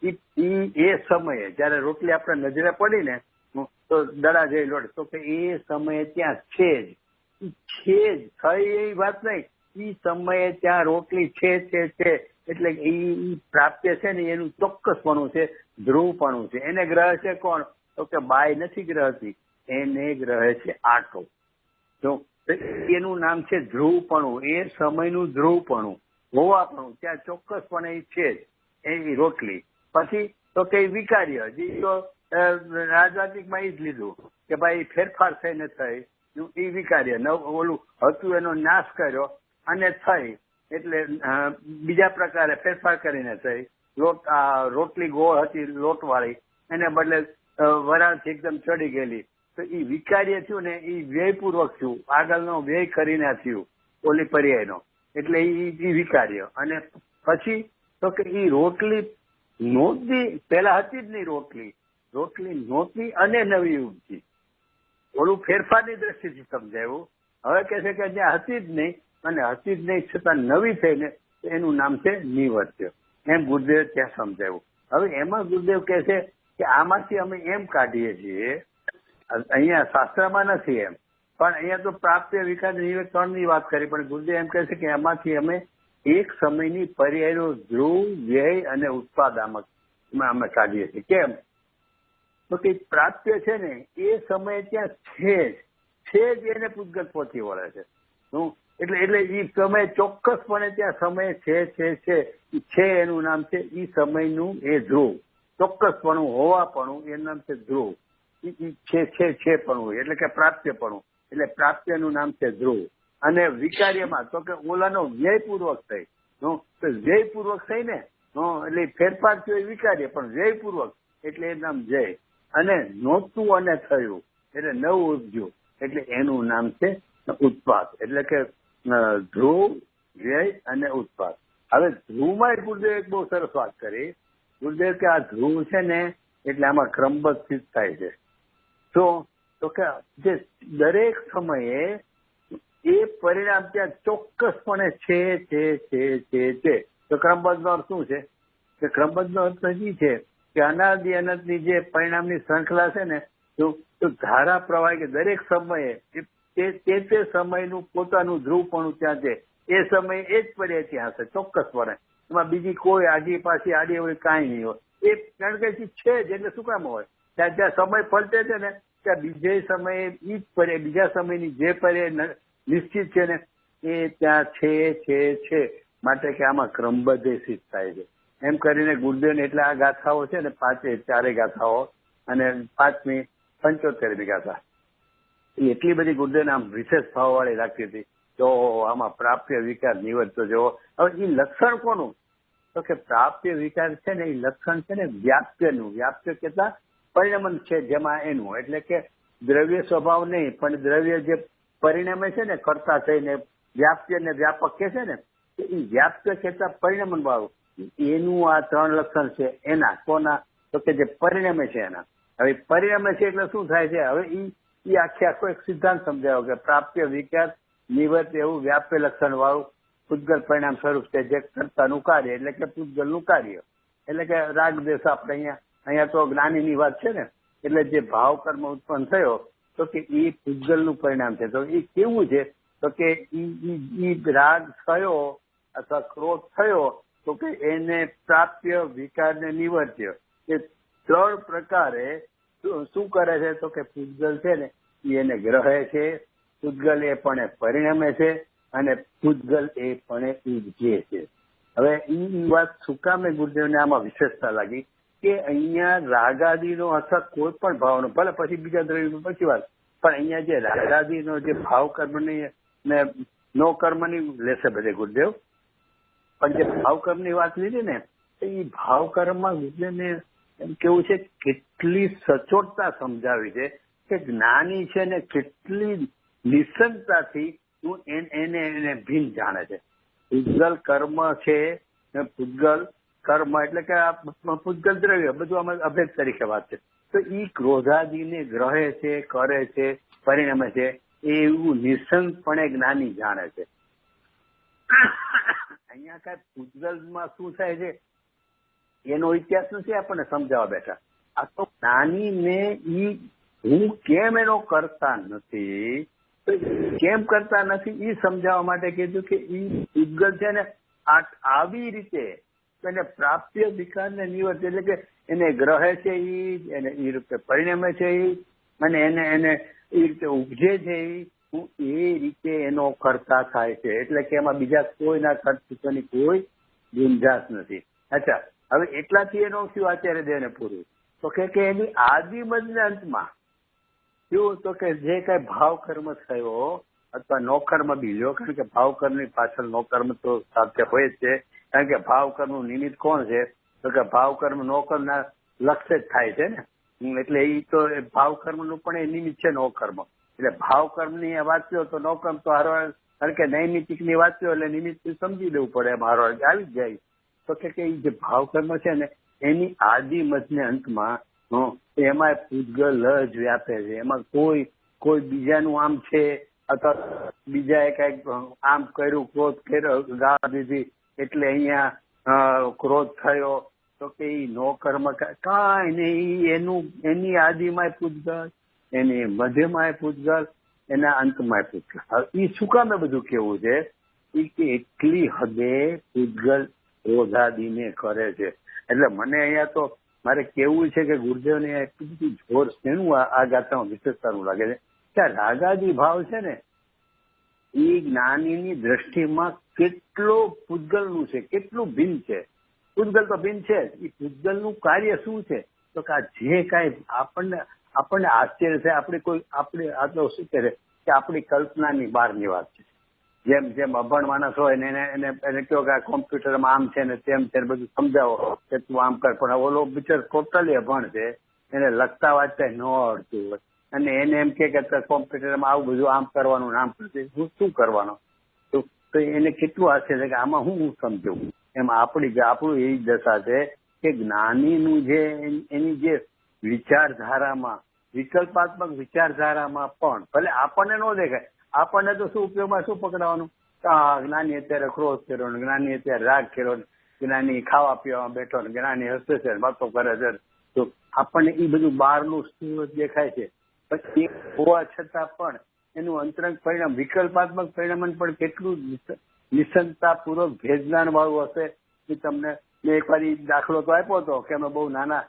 એ સમયે જયારે રોટલી આપણે નજરે પડી ને તો દડા જેવી લોટ, તો કે એ સમયે ત્યાં છે જ થઈ એવી વાત નહીં. એ સમયે ત્યાં રોટલી છે. એટલે એ પ્રાપ્ય છે ને એનું ચોક્કસપણું છે, ધ્રુવપણું છે. એને ગ્રહ છે કોણ? તો કે બાય નથી ગ્રહથી, એને ગ્રહ છે આટો. જો એનું નામ છે ધ્રુવપણું. એ સમયનું ધ્રુવપણું, હોવાપણું ત્યાં ચોક્કસપણે એ છે જ એ રોટલી. પછી તો કે વિકાર્ય, જે તો રાજવાતિકમાં એ જ લીધું કે ભાઈ ફેરફાર થઈને થઈ એ વિકાર્ય. ઓલું હતું એનો નાશ કર્યો અને થઈ એટલે બીજા પ્રકારે ફેરફાર કરીને થઈ. રોટલી ગોળ હતી લોટવાળી, એને બદલે વરાળથી એકદમ ચડી ગયેલી. તો એ વિકાર્ય થયું ને એ વ્યયપૂર્વક થયું, આગળનો વ્યય કરીને થયું ઓલી પર્યાયનો. એટલે એ વિકાર્ય. અને પછી તો કે એ રોટલી નહોતી, પેલા હતી જ નહીં રોટલી નહોતી અને નવી ઉપજી. ઓલું ફેરફારની દ્રષ્ટિથી સમજાયું. હવે કે છે કે જ્યાં હતી જ નહીં અને હતી જ નહીં છતાં નવી થઈને એનું નામ છે નિવર્ત્ય. એમ ગુરુદેવ ત્યાં સમજાવ્યું. હવે એમાં ગુરુદેવ કહે છે કે આમાંથી અમે એમ કાઢીએ છીએ, અહીંયા શાસ્ત્રમાં નથી એમ, પણ અહીંયા તો પ્રાપ્ય વિકાસ નિવેદ 3 ની વાત કરી, પણ ગુરુદેવ એમ કહે છે કે એમાંથી અમે એક સમયની પર્યાયો ધ્રુવ, વ્યય અને ઉત્પાદામક અમે કાઢીએ છીએ. કેમ? તો કે પ્રાપ્ય છે ને એ સમય ત્યાં છે જ એને પૂતગલ પહોંચી વળે છે. એટલે એ સમય ચોક્કસપણે ત્યાં સમય છે એનું નામ છે એ સમયનું એ ધ્રુવ. ચોક્કસપણું હોવાપણું એનું નામ છે ધ્રુવ. છેપણું એટલે કે પ્રાપ્યપણું, એટલે પ્રાપ્યનું નામ છે ધ્રુવ. અને વિકાર્યમાં તો કે ઓલાનો વ્યયપૂર્વક થઈ, તો વ્યયપૂર્વક થઈ ને એટલે ફેરફાર થયો એ વિકાર્ય, પણ વ્યયપૂર્વક એટલે એ નામ જય. અને નહોતું અને થયું એટલે નવું ઉપજ્યું એટલે એનું નામ છે ઉત્પાદ. એટલે કે ધ્રુવ, વ્યય અને ઉત્પાદ. હવે ધ્રુવમાં ગુરુદેવ એક બહુ સરસ વાત કરી. ગુરુદેવ કે આ ધ્રુવ છે ને એટલે આમાં ક્રમબદ્ધ સ્થિત થાય છે. તો કે જે દરેક સમયે એ પરિણામ ત્યાં ચોક્કસપણે છે. તો ક્રમબદ્ધ નો અર્થ શું છે? કે ક્રમબદ્ધ નો અર્થ એ છે કે અનાદિ અનંતની જે પરિણામની શ્રૃંખલા છે ને, તો ધારા પ્રવાહ કે દરેક સમયે તે સમયનું પોતાનું ધ્રુવપણું ત્યાં છે. એ સમયે એ જ પર્યાય ત્યાં હશે ચોક્કસપણે. એમાં બીજી કોઈ આજી પાછી આડી હોય કાંઈ નહીં હોય. એ કારણ કે છે જ એટલે શું કામ હોય? જ્યાં સમય પલટે છે ને ત્યાં બીજે સમયે ઈ જ પર્યાય, બીજા સમયની જે પર્યાય નિશ્ચિત છે ને એ ત્યાં છે. માટે કે આમાં ક્રમબદ્ધ સિદ્ધ થાય છે. એમ કરીને ગુરુદેવને એટલે આ ગાથાઓ છે ને 4 ગાથાઓ અને 5મી 75મી ગાથા એટલી બધી ગુરુદેવને આમ વિશેષ ભાવવાળી લાગતી હતી. તો આમાં પ્રાપ્ય વિકાર નિવર્તો જોવો. હવે એ લક્ષણ કોનું? તો કે પ્રાપ્ય વિકાર છે ને એ લક્ષણ છે ને વ્યાપ્યનું. વ્યાપ્ય કેટલા પરિણમન છે જેમાં એનું, એટલે કે દ્રવ્ય સ્વભાવ નહીં પણ દ્રવ્ય જે પરિણામે છે ને કરતા થઈને વ્યાપ્ય ને વ્યાપક કે છે ને એ વ્યાપ્ય કેટલા પરિણમન વાળું એનું આ 3 લક્ષણ છે. એના કોના? તો કે જે પરિણામે છે એના. હવે પરિણામે છે એટલે શું થાય છે? હવે એ આખો એક સિદ્ધાંત સમજાયો કે પ્રાપ્ય વિકાર નિવર્ત એવું વ્યાપ્ય લક્ષણ વાળું પૂતગલ પરિણામ સ્વરૂપ છે જે કર્તાનું કાર્ય, એટલે કે પૂતગલનું કાર્ય. એટલે કે રાગ દેશ આપણે અહીંયા તો જ્ઞાનીની વાત છે ને, એટલે જે ભાવ કર્મ ઉત્પન્ન થયો તો કે એ પૂતગલનું પરિણામ છે. તો એ કેવું છે? તો કે ઈ રાગ થયો અથવા ક્રોધ થયો તો કે એને પ્રાપ્ય વિકાર ને નિવર્ત્ય એ 3 પ્રકારે શું કરે છે? તો કે પૂતગલ છે ને એને ગ્રહે છે, પૂતગલ એ પણ પરિણમે છે અને પૂતગલ એ પણ ઉપજે છે. હવે એ વાત શું કામે ગુરુદેવને આમાં વિશેષતા લાગી કે અહીંયા રાગાદિનો અથવા કોઈ પણ ભાવનો, ભલે પછી બીજા દ્રવ્ય પછી વાત, પણ અહીંયા જે રાગાદિનો જે ભાવ કર્મની ને નો કર્મની લેશે બધે ગુરુદેવ, પણ જે ભાવ કર્મની વાત લીધી ને એ ભાવ કર્મમાં ગુરુદેવને એમ કેવું છે કેટલી સચોટતા સમજાવી છે કે જ્ઞાની છે ને કેટલી નિસંગતાથી એને ભિન્ન જાણે છે. પૂતગલ કર્મ છે, પૂતગલ કર્મ એટલે કે પૂતગલ દ્રવ્ય બધું આમાં અભેદ તરીકે વાત છે. તો એ ક્રોધાદિને ગ્રહે છે, કરે છે, પરિણમે છે એવું નિસંગપણે જ્ઞાની જાણે છે. અહીંયા કઈ પૂતગલમાં શું થાય છે એનો ઇતિહાસ નથી આપણને સમજાવવા બેઠા. આ તો જ્ઞાનીને હું કેમ એનો કરતા નથી, કેમ કરતા નથી એ સમજાવવા માટે કીધું કે એ પૂતગલ છે ને આવી રીતે એને પ્રાપ્ય વિકાર ને નિવર્ત એટલે કે એને ગ્રહે છે એને એ રીતે પરિણમે છે અને એને એ રીતે ઉપજે છે હું એ રીતે એનો કરતા થાય છે. એટલે કે એમાં બીજા કોઈના કર્તૃત્વની કોઈ ગુંજાશ નથી. અચ્છા, હવે એટલાથી એનો શું આચાર્ય દેવને પૂરું તો કે એની આદિમદને અંતમાં શું તો કે જે કઈ ભાવ કર્મ થયો અથવા નો કર્મ બી લ્યો, કારણ કે ભાવ કર્મની પાછળ નો કર્મ તો સાથે હોય જ છે. કારણ કે ભાવ કર્મનું નિમિત્ત કોણ છે? તો કે ભાવ કર્મ નો કર્મના લક્ષ્ય જ થાય છે ને, એટલે એ તો ભાવ કર્મનું પણ એ નિમિત્ત છે નો કર્મ. એટલે ભાવ કર્મની વાંચ્યો તો નો કર્મ તો હારવા, કારણ કે નૈમિતિકની વાંચ્યો એટલે નિમિત્ત સમજી લેવું પડે એમ હારવા આવી જ જાય. તો કે એ જે ભાવ કર્મ છે ને એની આદિ મધને અંતમાં એમાં પૂતગલ જ વ્યાપે છે. એમાં કોઈ બીજાનું આમ છે અથવા બીજાએ કઈક આમ કર્યું, ક્રોધ કર્યો, ગાળ દીધી એટલે અહીંયા ક્રોધ થયો, તો કે એ નો કર્મ કાંઈ નહીં. એની આદિમાંય પૂતગલ, એની મધ્યમાંય પૂતગલ, એના અંતમાંય પૂતગલ. એ શું કામ બધું કેવું છે કે એટલી હદે પૂતગલ ક્રોધાદિને કરે છે. એટલે મને અહીંયા તો મારે કેવું છે કે ગુરુદેવને એટલું બધું જોર શેનું આ ગાથામાં વિશેષતાનું લાગે છે કે આ રાગાદી ભાવ છે ને એ જ્ઞાનીની દ્રષ્ટિમાં કેટલો પૂતગલનું છે, કેટલું ભિન્ન છે. પૂતગલ તો ભિન્ન છે જ. એ પૂતગલનું કાર્ય શું છે તો કે આ જે કાંઈ આપણને આશ્ચર્ય છે, આપણે આ તો શું કરે કે આપણી કલ્પનાની બહારની વાત છે. જેમ અભણ માણસ હોય ને એને કહો કે આ કોમ્પ્યુટરમાં આમ છે ને તેમ છે બધું સમજાવો કે તું આમ કર, પણ ઓલો બિચાર ટોટલી અભણ છે, એને લખતા વાંચતા ન આવડતું હોય અને એને એમ કે કોમ્પ્યુટરમાં આવું બધું આમ કરવાનું આમ કરશે, હું શું કરવાનો? તો એને કેટલું આશ્ચર્ય છે કે આમાં હું સમજવું. એમ આપણું એવી દશા છે કે જ્ઞાનીનું જે એની જે વિચારધારામાં, વિકલ્પાત્મક વિચારધારામાં પણ ભલે આપણને ન દેખાય, આપણને તો શું ઉપયોગમાં શું પકડાવાનું? જ્ઞાની અત્યારે ક્રોધ કર્યો ને, જ્ઞાની અત્યારે રાગ કર્યો ને, જ્ઞાની ખાવા પીવામાં બેઠો ને, જ્ઞાની હસે છે વાતો કરે છે. તો આપણને એ બધું બહારનું શું દેખાય છે. પછી હોવા છતાં પણ એનું અંતરંગ પરિણામ, વિકલ્પાત્મક પરિણામ પણ કેટલું નિસંતાપૂર્વક ભેજ્ઞાન વાળું હશે. એ તમને મેં એકવાર દાખલો તો આપ્યો હતો કે અમે બહુ નાના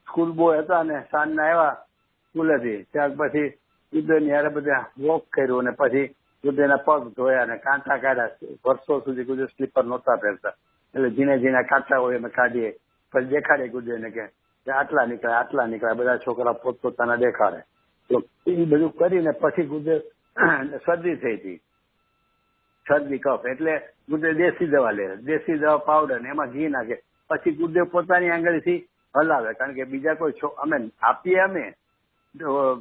સ્કૂલ બોય હતા ને સાંજના આવ્યા સ્કૂલેથી, ત્યાર પછી ઉદયની યારે બધા વોક કર્યું અને પછી ઉદયના પગ ધોયા અને કાંટા કાઢ્યા. વર્ષો સુધી ગુજર સ્લીપર નહોતા પહેરતા એટલે ઝીણા કાંટા હોય અમે કાઢીએ, પછી દેખાડે ગુજરને કે આટલા નીકળ્યા. બધા છોકરા પોતપોતાના દેખાડે. તો એ બધું કરીને પછી ગુજર શરદી થઈ હતી, શરદી કફ, એટલે ગુજર દેશી દવા લે, દેશી દવા પાવડર ને એમાં ઘી નાખે. પછી ગુજર પોતાની આંગળીથી હલાવે, કારણ કે બીજા કોઈ અમે આપીએ અમે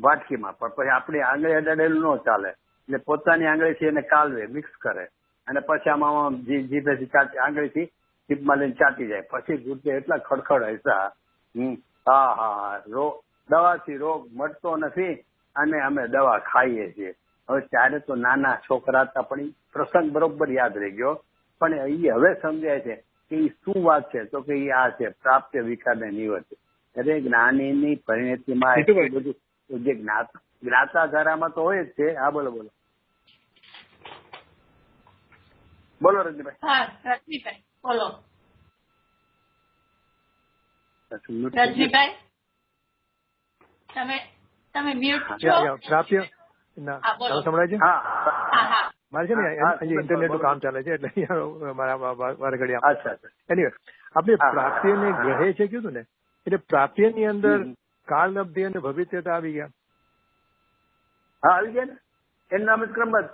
વાટકીમાં, પણ પછી આપણી આંગળી અડાડેલું ન ચાલે એટલે પોતાની આંગળીથી એને કાલવે, મિક્સ કરે અને પછી આમાં જીભેથી ચાટી, આંગળીથી જીભમાં લઈને ચાટી જાય. પછી ગુજર એટલા ખડખડ હસા, દવાથી રોગ મળતો નથી અને અમે દવા ખાઈએ છીએ. હવે ત્યારે તો નાના છોકરા હતા પણ એ પ્રસંગ બરોબર યાદ રહી ગયો. પણ એ હવે સમજાય છે કે એ શું વાત છે, તો કે એ આ છે પ્રાપ્ય વિકારને નિવર્તે. એટલે જ્ઞાનીની પરિણતિમાં એટલું બધું જે જ્ઞાતાધારામાં તો હોય જ છે. હા બોલો રજનીભાઈ. હા રજનીભાઈ બોલો. રજનીભાઈ તમે મ્યુટ છો. પ્રાપ્ય સંભળાય છે? હા મારે છે ને ઇન્ટરનેટ નું કામ ચાલે છે એટલે મારા ઘડી. એનીવે આપણે પ્રાપ્યને ગ્રહે છે કીધું ને, એટલે પ્રાપ્યની અંદર કાળલબ્ધિ અને ભવિષ્યતા આવી ગયા. હા આવી ગયા ને, એનું નામ જ ક્રમ જ.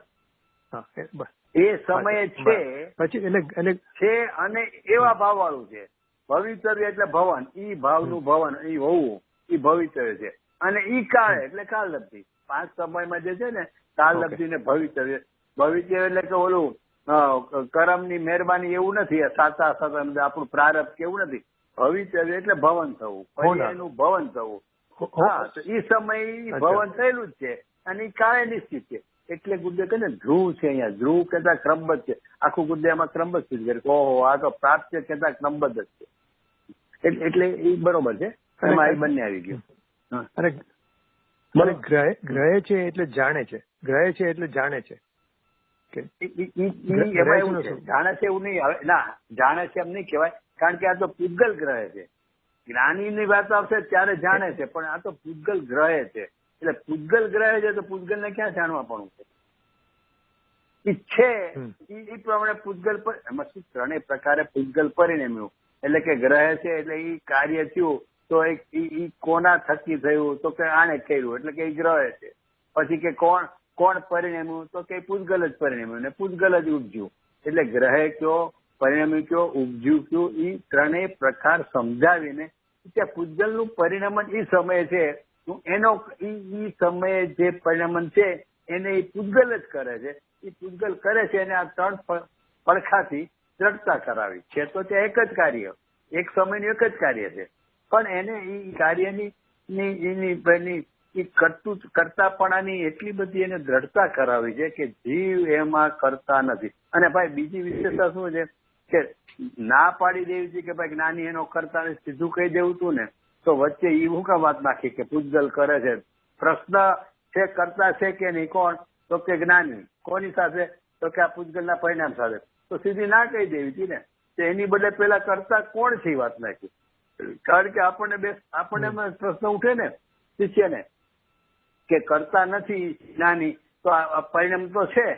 એ સમયે છે પછી એને છે અને એવા ભાવ વાળું છે. ભવિતવ્ય એટલે ભવન, ઈ ભાવનું ભવન, ઈ હોવું, ઈ ભવિતવ્ય છે. અને ઈ કાળ એટલે કાળલબ્ધિ. 5 સમયમાં જે છે ને કાળલબ્ધિ ને ભવિતવ્ય. ભવિતવ્ય એટલે કે ઓલું કરમની મહેરબાની એવું નથી, સાચા આપણું પ્રારબ્ધ કે એવું નથી. ભવિતવ્ય એટલે ભવન થવું, એનું ભવન થવું. હા, તો ઈ સમય ભવન થયેલું જ છે અને ઈ કાળે નિશ્ચિત છે. એટલે ગુરુદેવ કહે ને ધ્રુવ છે અહીંયા, ધ્રુવ કહેતા ક્રમબદ્ધ છે. આખું ગુરુદેવ એમાં ક્રમબદ્ધ સિદ્ધ કરે. ઓહો, આ તો પ્રાપ્ય કહેતા ક્રમબદ્ધ જ છે. એટલે એ બરોબર છે, એમાં એ બંને આવી ગયું. અને ગ્રહે છે એટલે જાણે છે, ગ્રહે છે એટલે જાણે છે. એમાં એવું છે, જાણે છે એવું નહીં. હવે ના, જાણે છે એમ નહીં કહેવાય, કારણ કે આ તો પૂતગલ ગ્રહે છે. જ્ઞાની ની વાત આવશે ત્યારે જાણે છે, પણ આ તો પૂતગલ ગ્રહે છે. એટલે પૂતગલ ગ્રહે છે તો પૂતગલ ને ક્યાં જાણવા પણ છે એ પ્રમાણે પૂતગલ પર એમાં શું 3 પ્રકારે પૂતગલ પરિણમ્યું. એટલે કે ગ્રહે છે એટલે એ કાર્ય થયું તો એ કોના થકી થયું, તો કે આને કર્યું એટલે કે એ ગ્રહે છે. પછી કે કોણ પરિણમ્યું, તો કે પૂતગલ જ પરિણમ્યું ને પૂતગલ જ ઉપજ્યું. એટલે ગ્રહે કયો, પરિણમ્યું કયો, ઉપજ્યું કયો, એ 3 પ્રકાર સમજાવીને ત્યાં પૂતગલ નું પરિણમન એ સમય છે એનો ઈ સમયે જે પરિણમન છે એને એ પૂતગલ જ કરે છે. એ પૂતગલ કરે છે અને આ 3 પડખાથી દ્રઢતા કરાવી છે. તો ત્યાં એક જ કાર્ય, એક સમયનું એક જ કાર્ય છે, પણ એને એ કાર્યની એ કરતાપણાની એટલી બધી એને દ્રઢતા કરાવી છે કે જીવ એમાં કરતા નથી. અને ભાઈ બીજી વિશેષતા શું છે કે ના પાડી દેવી છે કે ભાઈ જ્ઞાની એનો કરતા નથી, સીધું કહી દેવું તું ને તો વચ્ચે એ હું કામ વાત નાખી કે પૂજગલ કરે છે. પ્રશ્ન છે કરતા છે કે નહીં, કોણ? તો કે જ્ઞાની. કોની સાથે? તો કે આ પૂજગલના પરિણામ સાથે. તો સીધી ના કહી દેવી હતી ને, તો એની બદલે પેલા કરતા કોણ છે એ વાત નાખી. કારણ કે આપણને પ્રશ્ન ઉઠે ને શિષ્યને કે કરતા નથી જ્ઞાની, તો આ પરિણામ તો છે,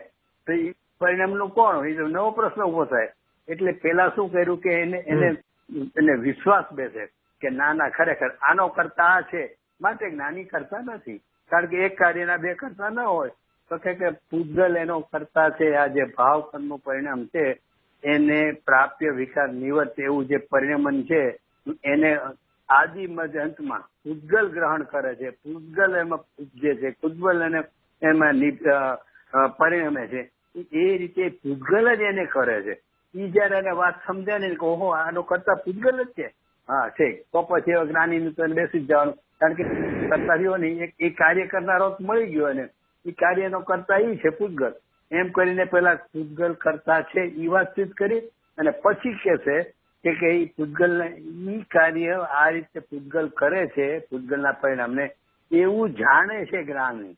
તો એ પરિણામનું કોણ? એ નવો પ્રશ્ન ઉભો થાય. એટલે પેલા શું કર્યું કે એને વિશ્વાસ બેસે કે ના ખરેખર આનો કરતા આ છે, માટે જ્ઞાની કરતા નથી. કારણ કે એક કાર્યના બે કરતા ન હોય. તો કે પૂજગલ એનો કરતા છે. આ જે ભાવ કર્મનું પરિણામ છે એને પ્રાપ્ય વિકાર નિવર્ત એવું જે પરિણમન છે એને આદિ મધ્ય અંતમાં પૂજગલ ગ્રહણ કરે છે. પૂજગલ એમાં ઉપજે છે, પૂજગલ એને એમાં પરિણમે છે. એ રીતે પૂજગલ જ એને કરે છે. એ જયારે એને વાત સમજે ને કે ઓહો આનો કરતા પૂજગલ જ છે, હા છે, તો પછી જ્ઞાની તો બેસી જ જવાનું. કારણ કે કરતા રહ્યો ને એ કાર્ય કરનારો મળી ગયો ને એ કાર્યનો કરતા એ છે પૂજગલ. એમ કરીને પેલા પૂજગલ કરતા છે એ વાતચીત કરી અને પછી કે છે એ પૂજગલ ઈ કાર્ય આ રીતે પૂજગલ કરે છે, પૂજગલના પરિણામને એવું જાણે છે જ્ઞાની.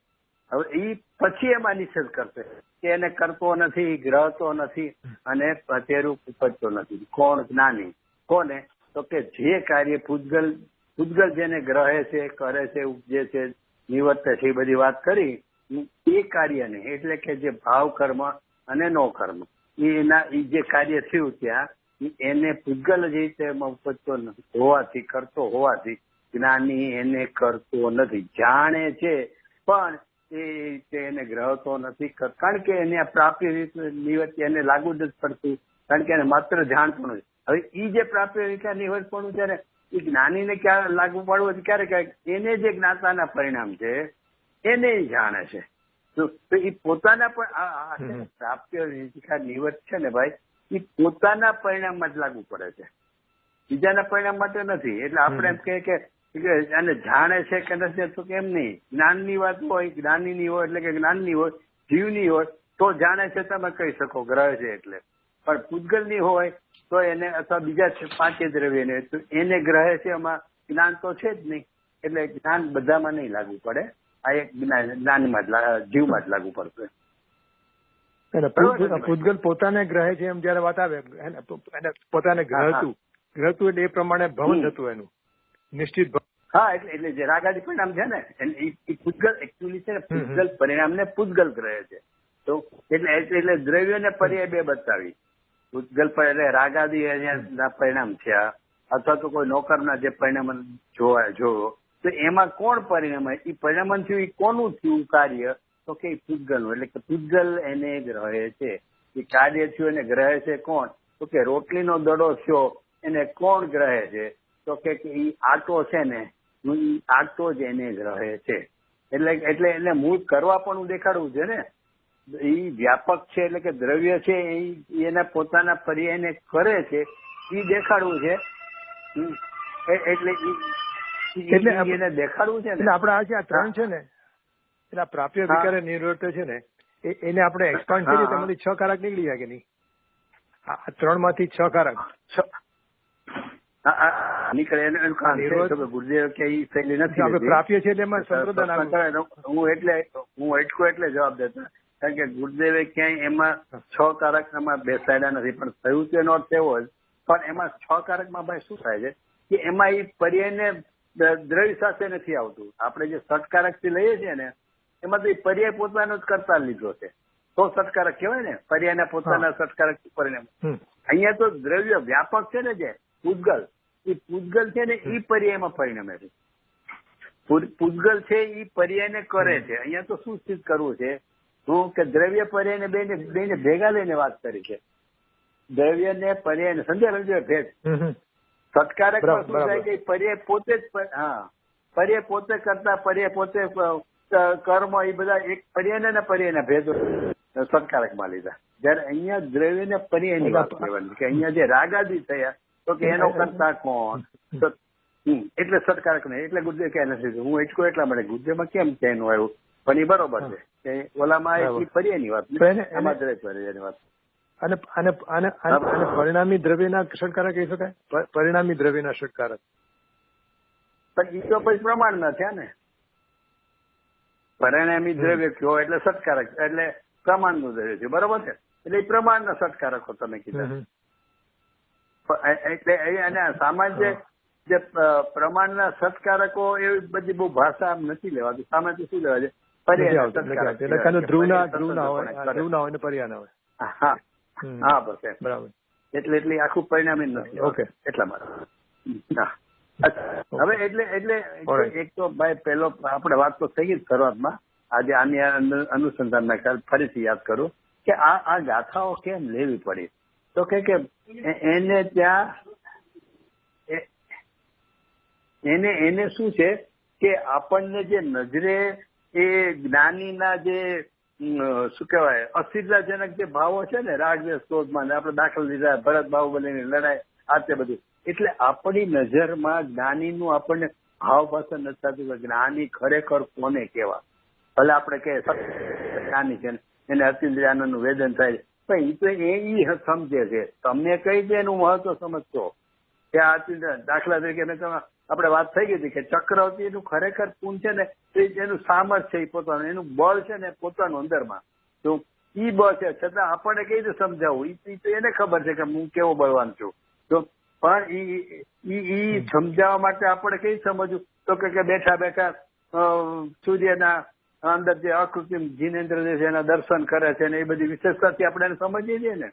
હવે એ પછી એમાં નિષેધ કરશે કે એને કરતો નથી, ગ્રહતો નથી અને તેરું ઉપજતો નથી. કોણ? જ્ઞાની. કોને? તો કે જે કાર્ય પૂજગલ જેને ગ્રહે છે, કરે છે, ઉપજે છે, નિવર્તે છે, એ બધી વાત કરી એ કાર્યને, એટલે કે જે ભાવ કર્મ અને નો કર્મ એ જે કાર્ય થયું ત્યાં એને પૂજગલ જે રીતે એમાં ઉપજતો હોવાથી, કરતો હોવાથી જ્ઞાની એને કરતો નથી. જાણે છે પણ એ રીતે એને ગ્રહતો નથી. કારણ કે એને પ્રાપ્ય રીત નિવર્ત એને લાગુ જ પડતું. કારણ કે એને માત્ર જાણતું નથી. હવે એ જે પ્રાપ્ય વિકાર નિવર્તપણું છે ને એ જ્ઞાનીને ક્યારે લાગુ પાડવું? ક્યારે એને જે જ્ઞાતાના પરિણામ છે એને જાણે છે. તો એ પોતાના પણ પ્રાપ્ય વિકાર નિવર્ત છે ને ભાઈ, એ પોતાના પરિણામમાં જ લાગુ પડે છે, બીજાના પરિણામ માટે નથી. એટલે આપણે એમ કહીએ કે આને જાણે છે કે નથી, તો કેમ નહીં? જ્ઞાનની વાત હોય, જ્ઞાનીની હોય એટલે કે જ્ઞાનની હોય, જીવની હોય તો જાણે છે તમે કહી શકો ગ્રહ છે એટલે. પણ પૂજગલની હોય તો એને અથવા બીજા 5 દ્રવ્યને તો એને ગ્રહે છે, એમાં જ્ઞાન તો છે જ નહીં. એટલે જ્ઞાન બધામાં નહીં લાગુ પડે, આ એક જ્ઞાનમાં જીવમાં જ લાગુ પડશે. પૂજગલ પોતાને ગ્રહે છે એમ જયારે વાત આવે એને પોતાને ગ્રહતું એટલે એ પ્રમાણે ભવન થતું એનું નિશ્ચિત. હા, એટલે જે રાગાદી પરિણામ છે ને એ પૂજગલ એકચ્યુઅલી છે ને પૂજગલ પરિણામને પૂજગલ ગ્રહે છે. તો એટલે દ્રવ્યને પર્યાય બે બતાવી. પૂજગલ એટલે રાગાદી ના પરિણામ થયા અથવા તો કોઈ નોકરના જે પરિણામ જોવો તો એમાં કોણ પરિણામ? એ પરિણામ થયું એ કોનું થયું કાર્ય? તો કે પૂજગલનું. એટલે કે પૂજગલ એને ગ્રહે છે. એ કાર્ય થયું એને ગ્રહે છે કોણ? તો કે રોટલીનો દડો થયો એને કોણ ગ્રહે છે? તો કે એ આટો છે ને આટો જ એને ગ્રહે છે. એટલે એને મૂળ કરવા પણ હું દેખાડવું છે ને. એ વ્યાપક છે એટલે કે દ્રવ્ય છે એ એના પોતાના પર્યાયને કરે છે એ દેખાડવું છે. એટલે એને દેખાડવું છે. એટલે આપણે આ 3 છે ને એટલે પ્રાપ્ય વિકારે નિવૃત્ત છે ને એને આપણે એક્સપાન્ડ કરીએ તો એમાંથી 6 કારક નીકળી જાય કે નહીં? આ 3 માંથી 6 કારક નીકળે. ગુરુદેવ કે એ શૈલી નથી. આપણે પ્રાપ્ય છે એટલે એમાં સંપ્રદાન હું અટકો એટલે જવાબ દેતા. કારણ કે ગુરુદેવે ક્યાંય એમાં 6 કારક એમાં બેસાડ્યા નથી. પણ થયું તેનો અર્થ એવો જ. પણ એમાં 6 કારકમાં ભાઈ શું થાય છે કે એમાં એ પર્યાયને દ્રવ્ય સાથે નથી આવતું. આપણે જે સટકારક થી લઈએ છીએ ને એમાં તો એ પર્યાય પોતાનો જ કરતા લીધો છે તો સટકારક કહેવાય ને. પર્યાયના પોતાના સટકારક પરિણામ. અહીંયા તો દ્રવ્ય વ્યાપક છે ને જે પૂજગલ, એ પૂજગલ છે ને એ પર્યાયમાં પરિણમે છે. પૂજગલ છે એ પર્યાયને કરે છે. અહીંયા તો શું સ્થિત કરવું છે હું કે દ્રવ્ય પર્યાયને બેને ભેગા લઈને વાત કરી છે. દ્રવ્ય ને પર્યાય સમજ્યા ભેદ. સત્કારક શું થાય કે પર્યાય પોતે જ પર્યાય પોતે કરતા પર્યાય પોતે કર્મ એ બધા એક પર્યાય ને પર્યાયના ભેદો સત્કારક માં લીધા. જયારે અહીંયા દ્રવ્ય ને પર્યાયની વાત કહેવાની કે અહીંયા જે રાગાદી થયા તો કે એનો કરતા કોણ? તો એટલે સટકારક નહીં, એટલે ગુર્જર ક્યાં નથી. હું હિચકો એટલા માટે ગુર્જરમાં કેમ ચેન આવ્યું પણ એ બરોબર છે કે ઓલામાં એટલી ફરિયાની વાત એમાં દરેક ફરિયાની વાત. અને પરિણામી દ્રવ્યના ષટકારક કહી શકાય, પરિણામી દ્રવ્યના ષટકારક. પણ એ તો પછી પ્રમાણના થયા ને. પરિણામી દ્રવ્ય કયો એટલે ષટકારક એટલે પ્રમાણનું દ્રવ્ય છે, બરોબર છે. એટલે એ પ્રમાણના ષટકારકો તમે કીધા. એટલે અને સામાન્ય જે પ્રમાણના ષટકારકો એવી બધી બહુ ભાષા નથી લેવાતી. સામાન્ય શું લેવા છે? ધ્રુવના હોય ને પર્યાના હોય. હા બસ બરાબર. એટલે આખું પરિણામી નથી. ઓકે, એટલા માટે. હવે એટલે એક તો ભાઈ પેલો આપણે વાત તો થઈ ગઈ શરૂઆતમાં. આજે આની અનુસંધાનના ખ્યાલ ફરીથી યાદ કરું કે આ ગાથાઓ કેમ લેવી પડી. તો કે એને ત્યાં એને શું છે કે આપણને જે નજરે એ જ્ઞાનીના જે શું કહેવાય અસ્થિરતાજનક જે ભાવો છે ને, રાગદ્વેષ ક્રોધમાં આપણે દાખલ લીધા ભરત બાહુબલીની લડાઈ આ તે બધું. એટલે આપણી નજરમાં જ્ઞાનીનું આપણને ભાવ પસંદ નથી થતું કે જ્ઞાની ખરેખર કોને કહેવા. ભલે આપણે કહે જ્ઞાની છે એને અતિન્દ્રિયાનંદનું વેદન થાય છે, પણ એ તો એ સમજે છે. તમને કહી દે એનું મહત્વ સમજતો કે આ દાખલા તરીકે આપણે વાત થઈ ગઈ હતી કે ચક્રવર્તી એનું ખરેખર પૂન છે ને એનું સામર્થ્ય છે, પોતાનું એનું બળ છે ને પોતાનું અંદરમાં. તો ઈ બળ છે છતાં આપણને કઈ રીતે સમજાવવું? એ તો એને ખબર છે કે હું કેવો બળવાન છું. તો પણ ઈ સમજાવવા માટે આપણે કઈ સમજવું? તો કે બેઠા બેઠા સૂર્યના અંદર જે અકૃત્રિમ જીનેન્દ્ર જે છે એના દર્શન કરે છે ને એ બધી વિશેષતાથી આપણે એને સમજીએ છીએ ને.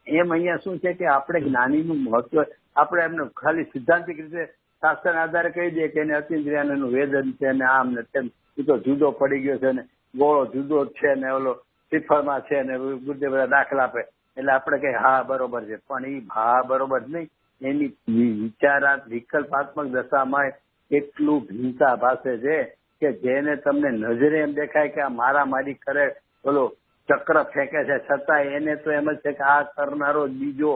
એમ અહીંયા શું છે કે આપણે જ્ઞાનીનું મહત્વ આપણે એમને ખાલી સિદ્ધાંતિક રીતે શાસ્ત્રના આધારે કહી દઈએ કે એને અતિન્દ્રિયાનંદનું વેદન છે ને આમ ને તેમ, એ તો જુદો પડી ગયો છે ને ગોળો જુદો જ છે ને ઓલો શ્રીફળમાં છે ને ગુરુદેવ બધા દાખલા આપે એટલે આપણે કહીએ હા બરોબર છે. પણ એ હા બરોબર નહીં, એની વિકલ્પાત્મક દશામાં એટલું ભિન્નતા ભાષે છે કે જેને તમને નજરે એમ દેખાય કે આ મારી કરે બોલો ચક્ર ફેંકે છે, છતાં એને તો એમ જ છે કે આ કરનારો બીજો.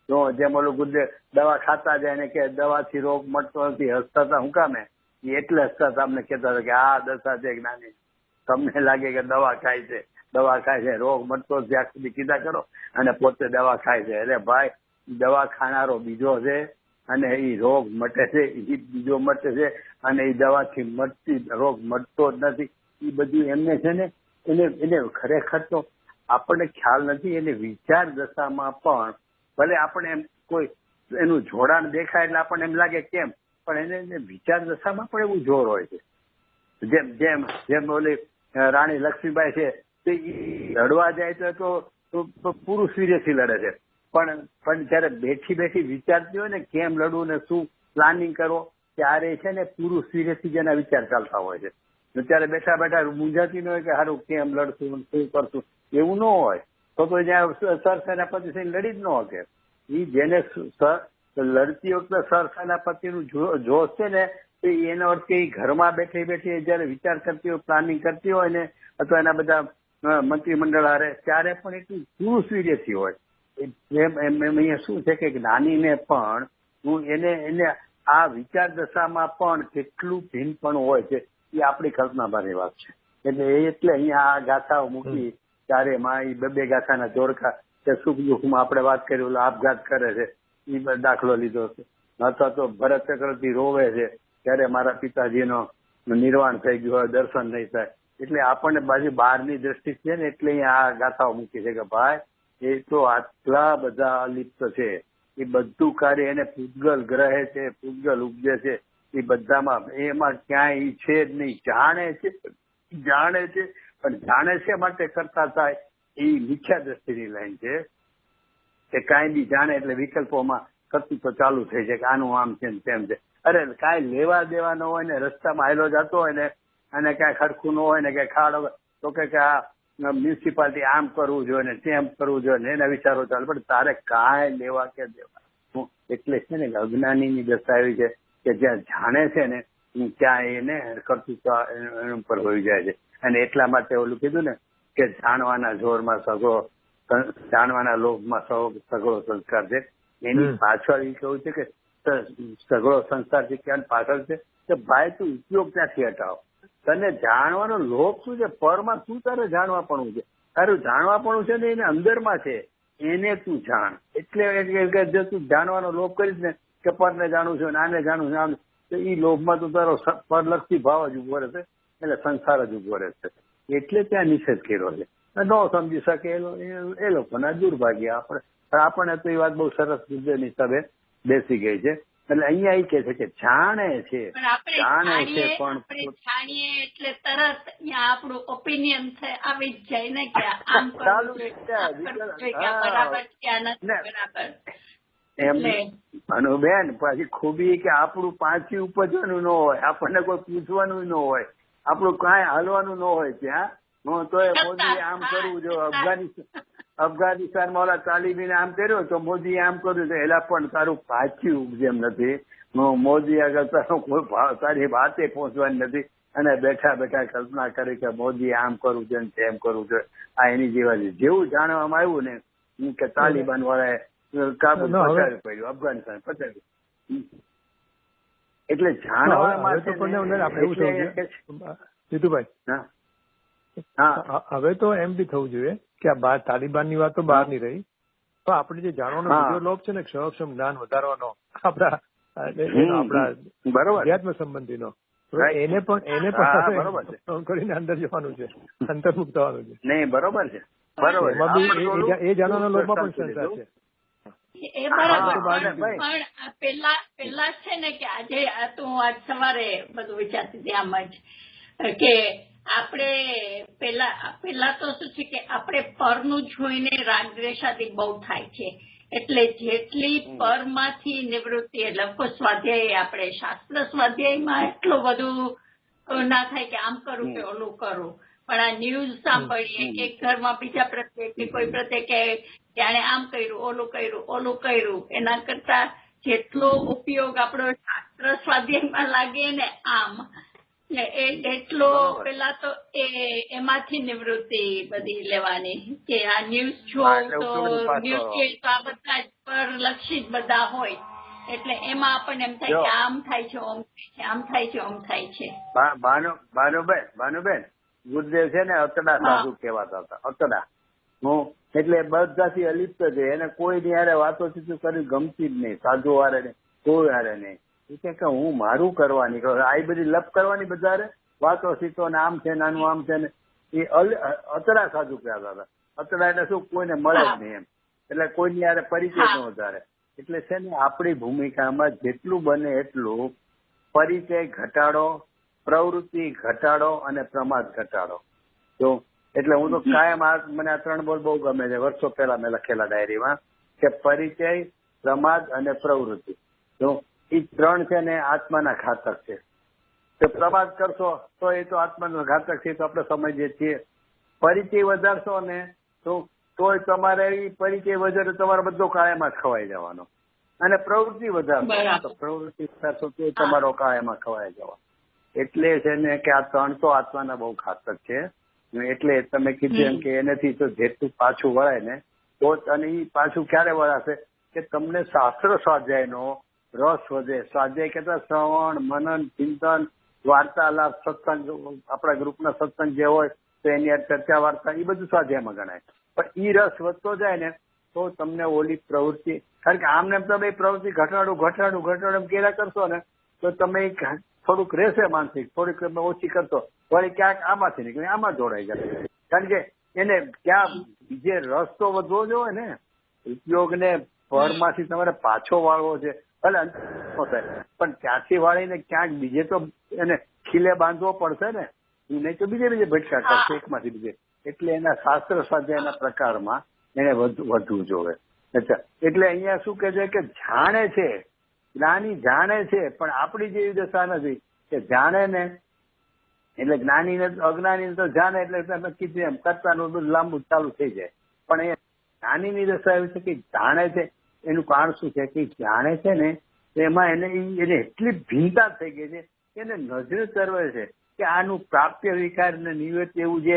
જો જેમ ઓલું ગુરુદેવ દવા ખાતા જાય ને કે દવાથી રોગ મટતો નથી, હસતા હતા હું કામે? એટલે હસતા હતા, અમને કહેતા હતા કે આ દશા છે જ્ઞાની. તમને લાગે કે દવા ખાય છે રોગ મટતો જ્યાં સુધી કીધા કરો અને પોતે દવા ખાય છે. અરે ભાઈ, દવા ખાનારો બીજો છે અને એ રોગ મટે છે, એ બીજો મટે છે અને એ દવાથી રોગ મટતો જ નથી. એ બધું એમને છે ને એને ખરેખર તો આપણને ખ્યાલ નથી. એને વિચાર દશામાં પણ ભલે આપણે એમ કોઈ એનું જોડાણ દેખાય એટલે આપણને એમ લાગે કેમ, પણ એને વિચાર દશામાં પણ એવું જોર હોય છે. જેમ ઓલી રાણી લક્ષ્મીબાઈ છે તો લડવા જાય તો પુરુષ વીર્યથી લડે છે, પણ જયારે બેઠી વિચારતી હોય ને કેમ લડવું ને શું પ્લાનિંગ કરવો, ત્યારે છે ને પુરુષ વીર્યથી જેના વિચાર ચાલતા હોય છે. ત્યારે બેઠા મૂંઝાતી ન હોય કે સારું કેમ લડશું શું કરશું, એવું ન હોય. તો જ્યાં સરસેનાપતિ થઈને લડી જ ન શકે. એ જેને લડતી વખતે સરસેનાપતિનું જોશ છે ને તો એનો અર્થ કે ઘરમાં બેઠી જયારે વિચાર કરતી હોય, પ્લાનિંગ કરતી હોય ને અથવા એના બધા મંત્રીમંડળ હારે ત્યારે પણ એટલું પુરુષ વીર્યથી હોય. એમ અહીંયા શું છે કે જ્ઞાનીને પણ એને આ વિચાર દશામાં પણ કેટલું ભિન્નપણું હોય છે એ આપણી કલ્પનાબાની વાત છે. એટલે અહીંયા આ ગાથાઓ મૂકી ત્યારે એમાં એ બે ગાથાના જોડકા કે સુખ દુઃખમાં આપણે વાત કરી ઓલો આપઘાત કરે છે એ દાખલો લીધો છે, અથવા તો ભરત ચક્રવર્તી રોવે છે ત્યારે મારા પિતાજીનો નિર્વાણ થઈ ગયું હોય, દર્શન નહીં થાય. એટલે આપણને બાજુ બહારની દ્રષ્ટિ છે ને એટલે અહીંયા આ ગાથાઓ મૂકી છે કે ભાઈ એ તો આટલા બધા અલિપ્ત છે, એ બધું કાર્ય એને પૂતગલ ગ્રહે છે, પૂતગલ ઉપજે છે, એ બધામાં એમાં ક્યાંય છે જ નહીં. જાણે છે પણ જાણે છે માટે કરતા થાય એ મિથ્યા દ્રષ્ટિની લાઈન છે કે કાંઈ બી જાણે એટલે વિકલ્પોમાં કર્તૃત્વ ચાલુ થઈ છે કે આનું આમ છે ને તેમ છે. અરે કાંઈ લેવા દેવા ન હોય ને રસ્તામાં હાયલો જતો હોય ને અને કાંઈ ખડખું ન હોય ને કાંઈ ખાડો તો કે આ મ્યુનિસિપાલિટી આમ કરવું જોઈએ ને તેમ કરવું જોઈએ ને એના વિચારો ચાલે, પણ તારે કાંઈ લેવા કે દેવા. એટલે છે ને અજ્ઞાનીની દશા એવી છે કે જ્યાં જાણે છે ને ત્યાં એને કર્તૃત્વ ઉપર હોઈ જાય છે. અને એટલા માટે ઓલું કીધું ને કે જાણવાના જોરમાં સગળો, જાણવાના લોભમાં સગળો સંસ્કાર છે. એની પાછળ એ કહ્યું છે કે સઘળો સંસાર શીખ્યા પાછળ છે કે ભાઈ તું ઉપયોગ ત્યાંથી હટાવ. તને જાણવાનો લોભ શું છે? પરમાં શું તારે જાણવાપણું છે? તારું જાણવાપણું છે ને એને અંદરમાં છે, એને તું જાણ. એટલે જો તું જાણવાનો લોભ કરીશ ને કે પરને જાણું છું, આને જાણું છું, આમ, તો એ લોભમાં તો તારો પરલક્ષી ભાવ જ ઉભો રહેશે, એટલે સંસાર જ ઉભો રહેશે. એટલે ત્યાં નિષેધ કર્યો છે. ન સમજી શકે એ લોકોના દુર્ભાગ્ય. આપણને તો એ વાત બહુ સરસ રીતે હિસાબે બેસી ગઈ છે. એટલે અહીંયા એ કે છે કે જાણે છે, જાણે છે પણ જાણીએ એટલે તરત અહીંયા આપણું ઓપિનિયન આવી જ જાય ને કે આમ કરવું બરાબર ક્યાં નથી બરાબર. એમ અનુબેન પછી ખૂબી કે આપણું પાછી ઉપજવાનું ન હોય, આપણને કોઈ પૂછવાનું ન હોય, આપણું કાંઈ હાલવાનું ન હોય ત્યાં. તો મોદી આમ કરવું જો અફઘાનિસ્તાનમાં ઓલા તાલિબીને આમ કર્યો તો મોદી આમ કર્યું તો એલા પણ તારું પાછી ઉપજેમ નથી. મોદી આગળ તારો કોઈ ભાવ તારી વાતે પહોંચવાની નથી અને બેઠા બેઠા કલ્પના કરી કે મોદી આમ કરવું છે ને તેમ કરવું છે. આ એની જેવા જેવું જાણવામાં આવ્યું ને કે તાલિબાન વાળાએ કાબુલ પચાવી પડ્યું, અફઘાનિસ્તાન પચાવ્યું. એટલે જાણવામાં જીતુભાઈ હવે તો એમ બી થવું જોઈએ કે આ બાર તાલિબાન ની વાત તો બહાર ની રહી, તો આપણે જે જાણવાનો બીજો લોભ છે ને ક્ષમક્ષમ જ્ઞાન વધારવાનો આપણા અધ્યાત્મ સંબંધીનો, એને પણ કરીને અંદર જવાનું છે, અંતર્મુખ થવાનું છે. નહીં બરોબર છે, એ જાણવાનો લોભમાં પણ સંસાર છે. એ બરાબર. પણ પેલા છે ને કે આજે તો હું આજ સવારે બધું વિચારતી હતી આમ જ કે આપણે પેલા તો શું છે કે આપણે પરનું જોઈને રાગદ્વેષાદી બહુ થાય છે. એટલે જેટલી પરમાંથી નિવૃત્તિ, એટલે સ્વાધ્યાય, આપણે શાસ્ત્ર સ્વાધ્યાયમાં એટલું બધું ના થાય કે આમ કરું કે ઓલું કરું. પણ આ ન્યૂઝ સાંભળીએ કે ઘરમાં બીજા પ્રત્યે કે કોઈ પ્રત્યે કે જાણે આમ કર્યું ઓલું કર્યું, એના કરતા જેટલો ઉપયોગ આપણો શાસ્ત્ર સ્વાધ્યાયમાં લાગે ને આમ એટલો પેલા તો એમાંથી નિવૃત્તિ બધી લેવાની કે આ ન્યૂઝ જોઉં તો ન્યૂઝ જોઈએ તો આ બધા પર લક્ષિત બધા હોય, એટલે એમાં આપણને એમ થાય કે આમ થાય છે, ઓમ થાય છે, આમ થાય છે, ઓમ થાય છે. ભાનુબેન ગુરુદેવ છે ને અતડા સાધુ કહેવાતા હતા. અતડા એટલે બધાથી અલિપ્ત છે, એને કોઈની હારે વાતો ચીતું કરી ગમતી જ નહીં, સાધુ હારે નહીં, કોઈ હારે નહીં. કે હું મારું કરવાની, આ બધી લપ કરવાની બધા વાતો સીતો ને આમ છે નાનું આમ છે ને, એ અતડા સાધુ કહેતા હતા. અતડા એટલે શું? કોઈને મળે જ નહીં એમ, એટલે કોઈની યારે પરિચય ન વધારે. એટલે છે ને આપણી ભૂમિકામાં જેટલું બને એટલું પરિચય ઘટાડો, પ્રવૃત્તિ ઘટાડો અને પ્રમાદ ઘટાડો. તો એટલે હું તો કાયમ મને આ 3 બોલ બહુ ગમે છે. વર્ષો પહેલા મેં લખેલા ડાયરીમાં કે પરિચય, પ્રમાદ અને પ્રવૃત્તિ. તો એ 3 છે ને આત્માના ઘાતક છે. તો પ્રમાદ કરશો તો એ તો આત્માનો ઘાતક છે, તો આપણે સમજીએ છીએ. પરિચય વધારશો ને તોય તમારે એ પરિચય વધારે તમારો બધો કાયમાં ખવાઈ જવાનો. અને પ્રવૃત્તિ વધારશો તો પ્રવૃત્તિ વધારશો તો તમારો કાયમાં ખવાઈ જવાનો. એટલે છે ને કે આ 3 તો આત્માના બહુ ઘાતક છે. એટલે તમે કીધું એમ કે એનાથી તો જેટલું પાછું વળાય ને તો, અને એ પાછું ક્યારે વળાશે કે તમને શાસ્ત્ર સ્વાધ્યાયનો રસ વધે. સ્વાધ્યાય કહેતા શ્રવણ, મનન, ચિંતન, વાર્તાલાપ, સત્સંગ, આપણા ગ્રુપના સત્સંગ જે હોય તો એની ચર્ચા વાર્તા એ બધું સ્વાધ્યાયમાં ગણાય. પણ એ રસ વધતો જાય ને તો તમને ઓલી પ્રવૃત્તિ, કારણ કે આમને તમે પ્રવૃત્તિ ઘટાડું એમ કેરા કરશો ને તો તમે થોડુંક રહેશે માનસિક, થોડીક તમે ઓછી કરશો, વળી ક્યાંક આમાંથી નીકળી આમાં જોડાઈ જાય. કારણ કે એને ક્યાં જે રસ તો વધવો જોઈએ ને, ઉપયોગને પરમાંથી તમારે પાછો વાળવો છે. ભલે પણ ત્યાંથી વાળીને ક્યાંક બીજે તો એને ખીલે બાંધવો પડશે ને, નહીં તો બીજે ભટકા કરશે એકમાંથી બીજે. એટલે એના શાસ્ત્ર સ્વાધ્યાયના પ્રકારમાં એને વધવું જોઈએ. અચ્છા, એટલે અહીંયા શું કે છે કે જાણે છે, જ્ઞાની જાણે છે, પણ આપણી જેવી દશા નથી કે જાણે ને એટલે જ્ઞાની ને અજ્ઞાની તો જાણે એટલે તમે કીધું એમ કરતાનું બધું લાંબુ ચાલુ થઈ જાય. પણ એ જ્ઞાનીની દશા એવી છે કે જાણે છે. એનું કારણ શું છે કે જાણે છે ને એમાં એને એટલી ભીનતા થઈ ગઈ છે કે એને નજરે તરવે છે કે આનું પ્રાપ્ય વિકાર ને નિવૃત્તિ એવું જે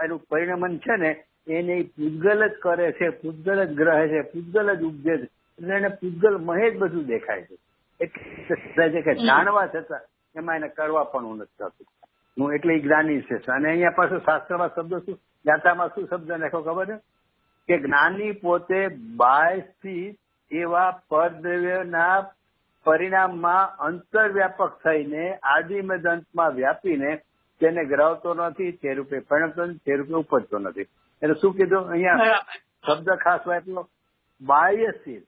એનું પરિણમન છે ને એને પૂતગલ જ કરે છે, પૂતગલ જ ગ્રહે છે, પૂતગલ જ ઉપજે છે. એટલે એને પૂતગલ મહે જ બધું દેખાય છે. એટલે કે જાણવા છતાં એમાં એને કરવા પણ હું નથી થતું. હું એટલે જ્ઞાની છે. અને અહીંયા પાછું શાસ્ત્રમાં શબ્દ શું, ગાથામાં શું શબ્દ નાખો ખબર છે કે જ્ઞાની પોતે બાહ્યથી એવા પરદ્રવ્યના પરિણામમાં અંતરવ્યાપક થઈને આદિમદ અંતમાં વ્યાપીને તેને ગ્રહતો નથી, તે રૂપે પરિણમતો નથી, તે રૂપે ઉપજતો નથી. એટલે શું કીધું અહીંયા શબ્દ ખાસ વાપર્યો, બાહ્યશીલ.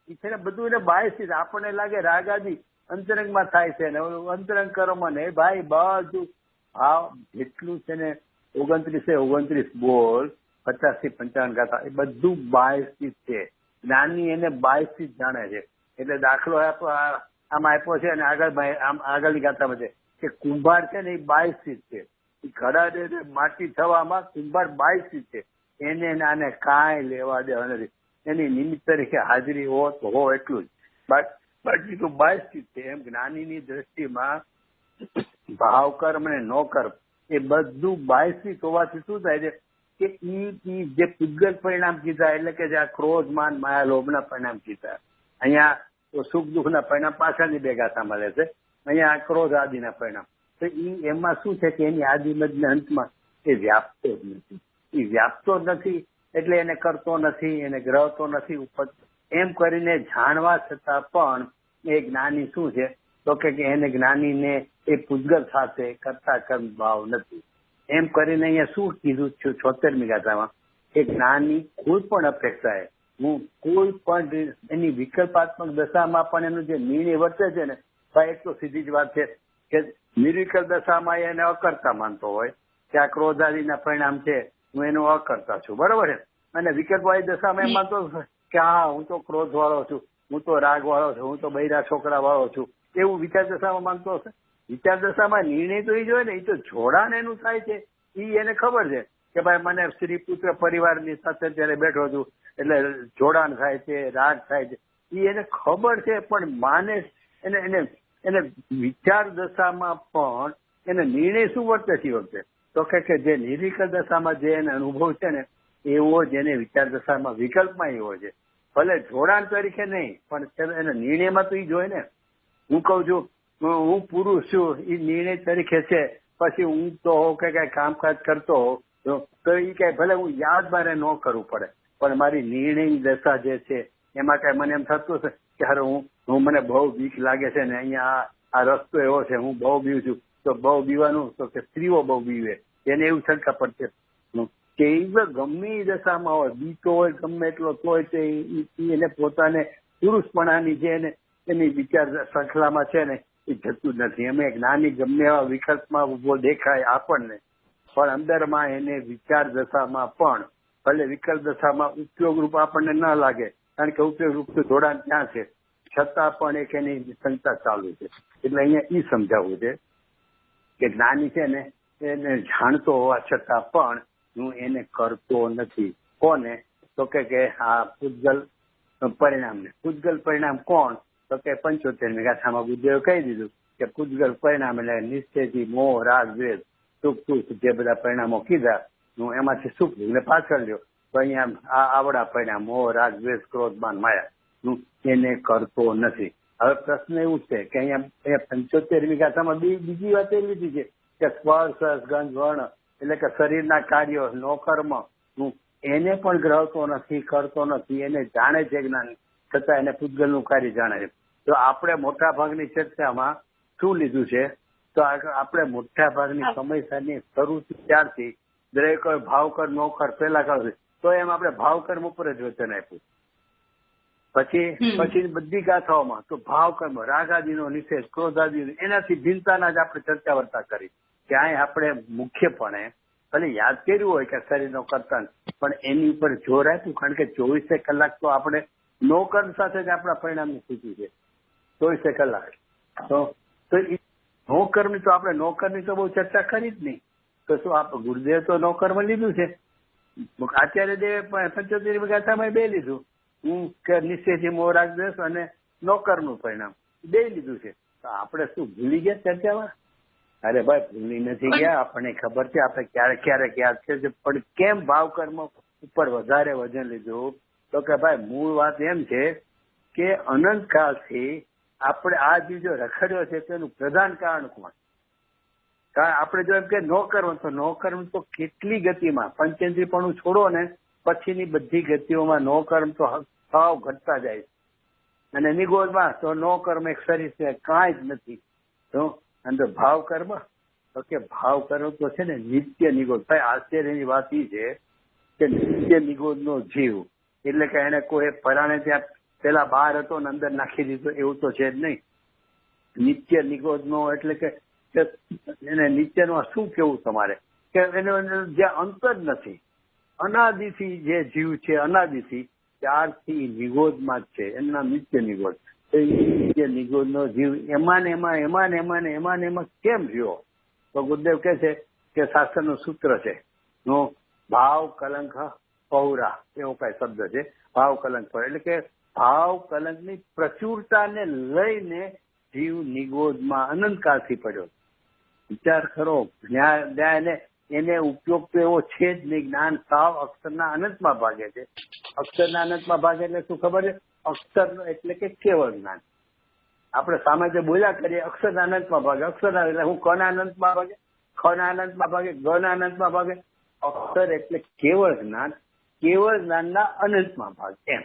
એ છે ને બધું એને બાહ્યશીલ. આપણને લાગે રાગ આદિ અંતરંગમાં થાય છે ને અંતરંગ કર્મ ને ભાઈ બધું ભાવ જેટલું છે ને 29 બોલ 50 થી 55 ગાથા એ બધું બાહ્યશીલ છે. જ્ઞાની એને બાહ્યશીલ જાણે છે. એટલે દાખલો આમ આપ્યો છે અને આગળની ગાથામાં છે કે કુંભાર છે ને એ બાહ્યશીલ છે. એ ઘડા માટી થવામાં કુંભાર બાહ્યશીલ છે. એને આને કાંઈ લેવા દેવા નથી. એની નિમિત્ત તરીકે હાજરી હો તો હો એટલું જ, બાકી તો બાહ્યશીલ છે. એમ જ્ઞાનીની દ્રષ્ટિમાં ભાવ કર્મ અને નો કર્મ એ બધું બાહ્યશીલ હોવાથી શું થાય છે કે ઈ જે પૂજગલ પરિણામ કીધા એટલે કે જે આ ક્રોધ માન માયા લોભના પરિણામ કીધા, અહીંયા તો સુખ દુઃખના પરિણામ પાછળની બે ગાથામાં રહેશે. અહીંયા ક્રોધ આદિના પરિણામ તો એમાં શું છે કે એની આદિમદના અંતમાં એ વ્યાપતો જ નથી. એ વ્યાપતો જ નથી એટલે એને કરતો નથી, એને ગ્રહતો નથી ઉપર. એમ કરીને જાણવા છતાં પણ એ જ્ઞાની શું છે તો કે એને જ્ઞાનીને એ પૂજગલ સાથે કરતા કર્મ ભાવ નથી. એમ કરીને અહીંયા શું કીધું છે 76મી ગાથામાં કે જ્ઞાની કોઈ પણ અપેક્ષાએ હું કોઈ પણ એની વિકલ્પાત્મક દશામાં પણ એનું જે નિર્ણય વર્તે છે ને ભાઈ એક તો સીધી જ વાત છે કે નિર્વિકલ્પ દશામાં એને અકર્તા માનતો હોય કે આ ક્રોધાદિના પરિણામ છે હું એનો અકર્તા છું, બરોબર છે. અને વિકલ્પવાળી દશામાં એમ માનતો કે હા હું તો ક્રોધ વાળો છું, હું તો રાગ વાળો છું, હું તો બૈરા છોકરા વાળો છું, એવું વિચાર દશામાં માનતો હશે. વિચાર દશામાં નિર્ણય તો એ જોઈએ ને, એ તો જોડાણ એનું થાય છે. એ એને ખબર છે કે ભાઈ મને સ્ત્રી પુત્ર પરિવારની સાથે ત્યારે બેઠો છું એટલે જોડાણ થાય છે, રાગ થાય છે. એ એને ખબર છે પણ માને એને વિચાર દશામાં પણ એને નિર્ણય શું વર્તે છે વખતે તો કે જે નિર્વિકલ્પ દશામાં જે એને અનુભવ છે ને એવો જ એને વિચાર દશામાં વિકલ્પમાં એવો છે. ભલે જોડાણ તરીકે નહીં પણ એને નિર્ણયમાં તો એ જોઈએ ને. હું કઉ છું હું પુરુષ છું એ નિર્ણય તરીકે છે, પછી હું તો હોઉં કે કઈ કામકાજ કરતો હોઉં તો એ કઈ ભલે હું યાદ મારે ન કરવું પડે પણ મારી નિર્ણયની દશા જે છે એમાં કઈ મને એમ થતું હશે કે હારે હું મને બહુ બીક લાગે છે ને અહીંયા આ રસ્તો એવો છે હું બહુ બીવું છું તો બહુ બીવાનું તો કે સ્ત્રીઓ બહુ બીવે એને એવું શંકા પડશે કે એ ગમે એ દશામાં હોય બીતો હોય ગમે એટલો તોય તે એને પોતાને પુરુષપણાની જે એની વિચાર શૃંખલામાં છે ને એ જતું નથી. એમ એક નાની ગમે એવા વિકલ્પમાં ઉભો દેખાય આપણને પણ અંદરમાં એને વિચાર દશામાં પણ ભલે વિકલ્પ દશામાં ઉપયોગ રૂપ આપણને ન લાગે કારણ કે ઉપયોગ રૂપ જોડાણ ત્યાં છે છતાં પણ એક એની શંકા ચાલુ છે. એટલે અહીંયા એ સમજાવવું છે કે જ્ઞાની છે ને એને જાણતો હોવા છતાં પણ હું એને કરતો નથી. કોને તો કે આ પૂજગલ પરિણામને. પૂજગલ પરિણામ કોણ તો કે 75મી ગાથામાં બુદ્ધદેવે કહી દીધું કે પૂજગલ પરિણામ એટલે નિશ્ચયથી મોહ રાગ દ્વેષ સુખ દુઃખ જે બધા પરિણામો કીધા હું એમાંથી સુખ દુઃખને પાછળ લ્યો તો અહીંયા આ આવડા પરિણામ મોહ રાગ દ્વેષ ક્રોધ માન માયા હું એને કરતો નથી. હવે પ્રશ્ન એવું છે કે અહીંયા 75મી ગાથામાં બીજી વાત એવી છે કે સ્પર્શ ગંધ વર્ણ એટલે કે શરીરના કાર્યો નો કર્મ હું એને પણ ગ્રહતો નથી કરતો નથી. એને જાણે છે જ્ઞાન છતાં એને પૂજગલનું કાર્ય જાણે છે. તો આપણે મોટા ભાગની ચર્ચામાં શું લીધું છે તો આપણે મોટા ભાગની સમસ્યાની શરૂ ત્યારથી દરેક ભાવકર નોકર પેલા કરશે તો એમ આપણે ભાવકર્મ ઉપર જ વચન આપ્યું. પછી બધી ગાથાઓમાં તો ભાવકર્મ રાગાદિનો નિષેધ ક્રોધાદિનો એનાથી ભિન્નતાના જ આપણે ચર્ચા વર્તા કરી. ક્યાંય આપણે મુખ્યપણે ભલે યાદ કર્યું હોય કે શરીરનો કર્તન પણ એની ઉપર જોર આપ્યું કારણ કે 24 કલાક તો આપણે નો કર્મ સાથે જ આપણા પરિણામની સ્થિતિ છે. 24 કલાક તો નો કર્મની તો આપણે નો કર્મની તો બહુ ચર્ચા કરી જ નહીં. તો શું આપણે ગુરુદેવ તો નો કર્મ લીધું છે, આચાર્ય દેવે 75મી ગાથામાં બે લીધું હું કે નિશ્ચયથી મોહ રાગ દ્વેષ અને નો કર્મનું પરિણામ બે લીધું છે. તો આપણે શું ભૂલી ગયા ચર્ચામાં? અરે ભાઈ ભૂલી નથી ગયા, આપણને ખબર છે આપણે ક્યારેક યાદ છે પણ કેમ ભાવ કર્મ ઉપર વધારે વજન લીધું તો કે ભાઈ મૂળ વાત એમ છે કે અનંત કાળથી આપણે આ જીવ જો રખડ્યો છે તેનું પ્રધાન કારણ કોણ? કારણ આપણે જો એમ કે નો કરવું તો નો કરવું તો કેટલી ગતિમાં પંચેન્દ્રિયપણું છોડો ને પછીની બધી ગતિઓમાં નો કર્મ તો સાવ ઘટતા જાય છે. અને નિગોદમાં તો નો કર્મ એક શરીર છે, કાંઈ જ નથી. તો અંદર ભાવ કર્મ તો કે ભાવ કર્મ તો છે ને નિત્ય નિગોદ. ભાઈ આશ્ચર્યની વાત એ છે કે નિત્ય નિગોદનો જીવ એટલે કે એને કોઈ પરાણે ત્યાં પેલા બહાર હતો ને અંદર નાખી દીધો એવું તો છે જ નહીં. નિત્ય નિગોદનો એટલે કે એને નિત્યનો શું કેવું તમારે કે એનો જ્યાં અંત જ નથી, અનાદિથી જે જીવ છે અનાદિથી ત્યારથી નિગોદમાં જ છે, એનું નામ નિત્ય નિગોદ. તો નિત્ય નિગોદનો જીવ એમાં કેમ રહ્યો? તો ગુરુદેવ કહે છે કે શાસ્ત્રનું સૂત્ર છે નો ભાવ કલંક પૌરા એવો કઈ શબ્દ છે. ભાવ કલંક પૌરા એટલે કે ભાવ કલંકની પ્રચુરતાને લઈને જીવ નિગોદમાં અનંતકાળથી પડ્યો. વિચાર કરો, એને ઉપયોગ તો એવો છે જ નહીં. જ્ઞાન સાવ અક્ષરના અનંતમાં ભાગે છે. અક્ષરના અનંતમાં ભાગે એટલે શું ખબર છે? અક્ષર એટલે કે કેવળ જ્ઞાન. આપણે સામે જે બોલ્યા કરીએ અક્ષરના અનંતમાં ભાગે. અક્ષરના એટલે હું કના અનંતમાં ભાગે, ખના અનંતમાં ભાગે, ગના અનંતમાં ભાગે. અક્ષર એટલે કેવળ જ્ઞાન, કેવળ જ્ઞાનના અનંતમાં ભાગે એમ.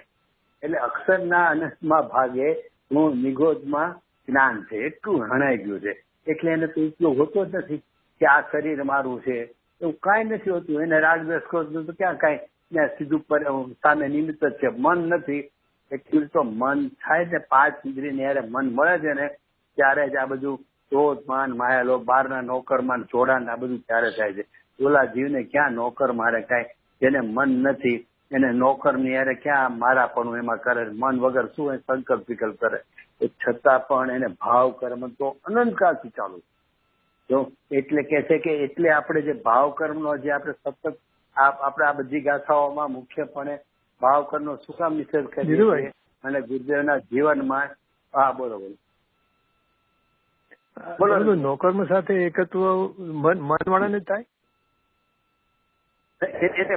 એટલે અક્ષરના અનંતમાં ભાગે હું નિગોદમાં જ્ઞાન છે એટલું હણાઈ ગયું છે. એટલે એને તો ઉપયોગ હોતો જ નથી કે આ શરીર મારું છે એવું કાંઈ નથી હોતું. એને રાગદ્વેષ ક્રોધ તો ક્યાં કાંઈ સીધું સામે નિમિત્ત જ છે. મન નથી. એકચ્યુઅલી તો મન થાય ને 5 ઇન્દ્રિયને યારે મન મળે છે ને ત્યારે જ આ બધું ક્રોધ માન માયા લોભ બહારના નોકર માન જોડાણ આ બધું ત્યારે થાય છે. ઓલા જીવને ક્યાં નોકર મારે કાંઈ? જેને મન નથી એને નોકર ની યારે ક્યાં મારાપણું એમાં કરે? મન વગર શું સંકલ્પ વિકલ્પ કરે? છતાં પણ એને ભાવ કર્મ તો અનંતકાળથી ચાલુ. જો એટલે કે છે કે એટલે આપણે જે ભાવ કર્મનો જે આપણે સતત આપણે આ બધી ગાથાઓમાં મુખ્યપણે ભાવ કર્મનો શું કામ નિષેધ કરીએ છીએ અને ગુરુદેવના જીવનમાં બોલો નોકર્મ સાથે એકત્વ મન વાળાને થાય એટલે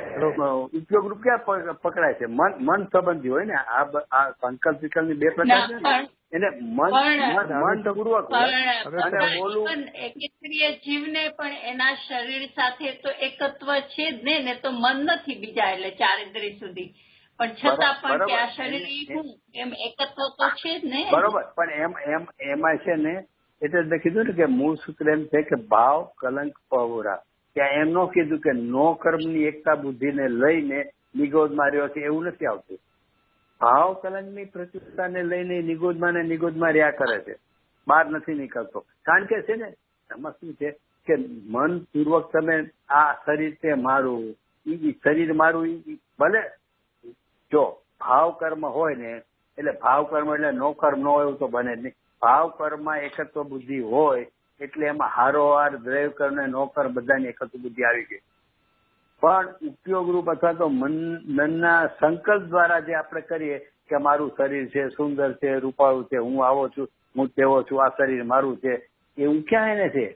ઉપયોગ રૂપ ક્યાં પકડાય છે? મન સંબંધી હોય ને આ સંકલ્પ વિકલ્પ ની 2 પ્રકાર છે. એને મન પૂર્વક અને બોલવું એકેન્દ્રિય જીવને પણ એના શરીર સાથે તો એકત્વ છે જ ને તો મન નથી બીજા એટલે 4 ઇન્દ્રિય સુધી પણ છતાં પણ કે આ શરીર હું એમ એકત્વ તો છે જ ને. બરોબર, પણ એમાં છે ને એટલે મેં કીધું ને કે મૂળ સૂત્ર એમ છે કે ભાવ કલંક પૌરા. ત્યાં એમ ન કીધું કે નો કર્મની એકતા બુદ્ધિને લઈને નિગોદમાં રહ્યો છે એવું નથી આવતું. ભાવ કલંકની પ્રચુરતાને લઈને નિગોદમાં રહ્યા કરે છે, બહાર નથી નીકળતો. કારણ કે છે ને એમાં શું છે કે મન પૂર્વક તમે આ શરીર છે મારું, શરીર મારું ભલે જો ભાવ કર્મ હોય ને એટલે ભાવ કર્મ એટલે નો કર્મ ન હોય એવું તો બને જ નહીં. ભાવ કર્મમાં એકત્વ બુદ્ધિ હોય એટલે એમાં હારોહાર દ્રૈવ કર્મ ને નો કર્મ બધાની એકત્વ બુદ્ધિ આવી ગઈ. પણ ઉપયોગરૂપ અથવા તો મનના સંકલ્પ દ્વારા જે આપણે કરીએ કે મારું શરીર છે, સુંદર છે, રૂપાળું છે, હું આવો છું, હું તેવો છું, આ શરીર મારું છે, એવું ક્યાં એને છે?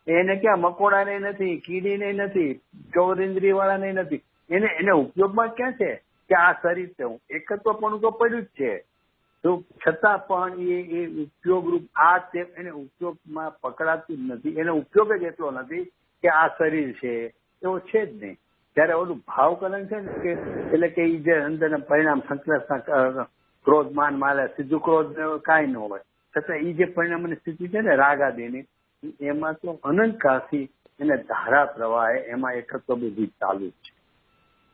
એને ક્યાં મકોડા ને નથી, કીડી ને નથી, 14 ઇન્દ્રિય વાળા ને નથી. એને ઉપયોગમાં ક્યાં છે કે આ શરીર છે હું એકત્વ પણ તો પડ્યું જ છે. તો છતાં પણ એ ઉપયોગરૂપ એને ઉપયોગમાં પકડાતું જ નથી. એને ઉપયોગ જ એટલો નથી કે આ શરીર છે એવો છે જ નહીં. જયારે ઓલું ભાવ કલંક છે ને કે એટલે કે એ જે અંદર પરિણામ સંકલ્પ ક્રોધ માન માલે સીધું ક્રોધ કાંઈ ન હોય છતાં એ જે પરિણામની સ્થિતિ છે ને રાગ આદિની એમાં તો અનંતકાળથી એને ધારા પ્રવાહે એમાં એકત્વ બુદ્ધિ ચાલુ જ છે.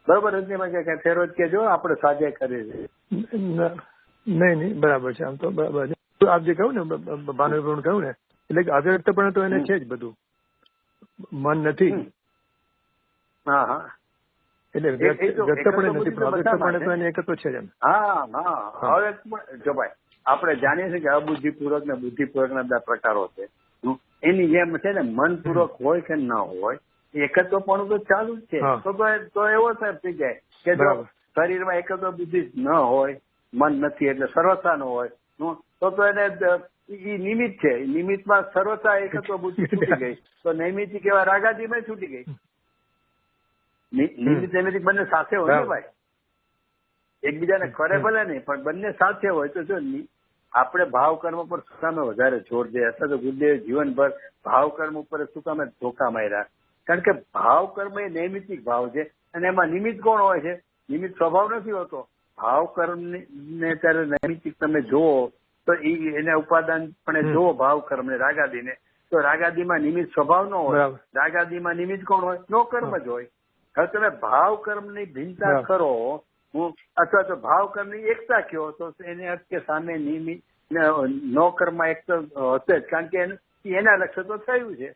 બરોબર રજનીમાં કે ફેરો જ કેજો આપણે સાજે કરીએ છીએ. નહીં બરાબર છે. આમ તો બરાબર છે. આપ જે કહ્યું ને ભાનુભાઈ કહ્યું ને એટલે અવ્યક્ત પણ તો એને છે જ બધું, મન નથી. હા એટલે વ્યક્ત પણ નથી પણ અવ્યક્ત પણ તો એને એકત્વ છે જ. હા હવે જો ભાઈ આપણે જાણીએ છીએ કે અબુદ્ધિપૂર્વક ને બુદ્ધિપૂર્વક ના બધા પ્રકારો છે. એની જેમ છે ને મનપૂર્વક હોય કે ના હોય એકત્વ પણ તો ચાલુ જ છે. તો એવો સાહેબ થઈ જાય કે જો શરીરમાં એકત્વ બુદ્ધિ ન હોય, મન નથી એટલે સર્વથા ન હોય તો એને નિમિત્ત છે. નિમિત્તમાં સર્વથા એકત્વ બુદ્ધિ છૂટી ગઈ તો નૈમિત્તિક એવા રાગાદીમાં છૂટી ગઈ. નિમિત્ત નૈમિત્તિક બંને સાથે હોય ને ભાઈ, એકબીજાને કરે ભલે નહીં પણ બંને સાથે હોય તો જો આપણે ભાવ કર્મ પર શું કામે વધારે જોર દે, અથવા તો ગુરુદેવ જીવનભર ભાવ કર્મ ઉપર શું કામે ધોકા માર્યા? કારણ કે ભાવ કર્મ એ નૈમિતિક ભાવ છે, અને એમાં નિમિત્ત કોણ હોય છે? નિમિત્ત સ્વભાવ નથી હોતો. ભાવ કર્મ ને ત્યારે નૈમિતિક તમે જુઓ તો એને ઉપાદાન પણ જુઓ ભાવ કર્મ ને રાગાદીને, તો રાગાદીમાં નિમિત્ત સ્વભાવ નો હોય, રાગાદીમાં નિમિત્ત કોણ હોય? નો કર્મ જ હોય. હવે તમે ભાવ કર્મ ની ભિન્નતા કરો અથવા તો ભાવ કર્મ ની એકતા કહો તો એને અર્થ કે સામે નિમિત્ત નો કર્મ એક તો હશે જ, કારણ કે એના લક્ષ્ય તો થયું છે,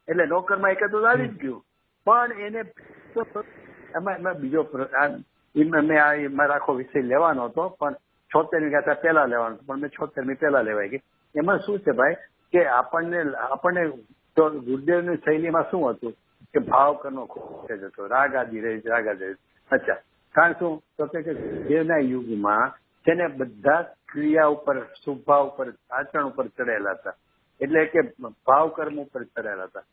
એટલે નો કર્મ એક તો આવી જ ગયું. પણ એને એમાં બીજો મેં આખો વિષય લેવાનો હતો, પણ 76મી ગાથા પહેલા લેવાનો હતો, પણ મેં 76મી પહેલા લેવાઈ ગઈ. એમાં શું છે ભાઈ કે આપણને તો ગુરુદેવની શૈલીમાં શું હતું કે ભાવ કરનો ખૂબ જ હતો, રાગ આદિ રહી. અચ્છા, કારણ શું તો કે ગુરુદેવના યુગમાં છે ને બધા ક્રિયા ઉપર, શુભભાવ ઉપર, આચરણ ઉપર ચડેલા હતા, એટલે કે ભાવ કર્મ ઉપર ચડેલા હતા.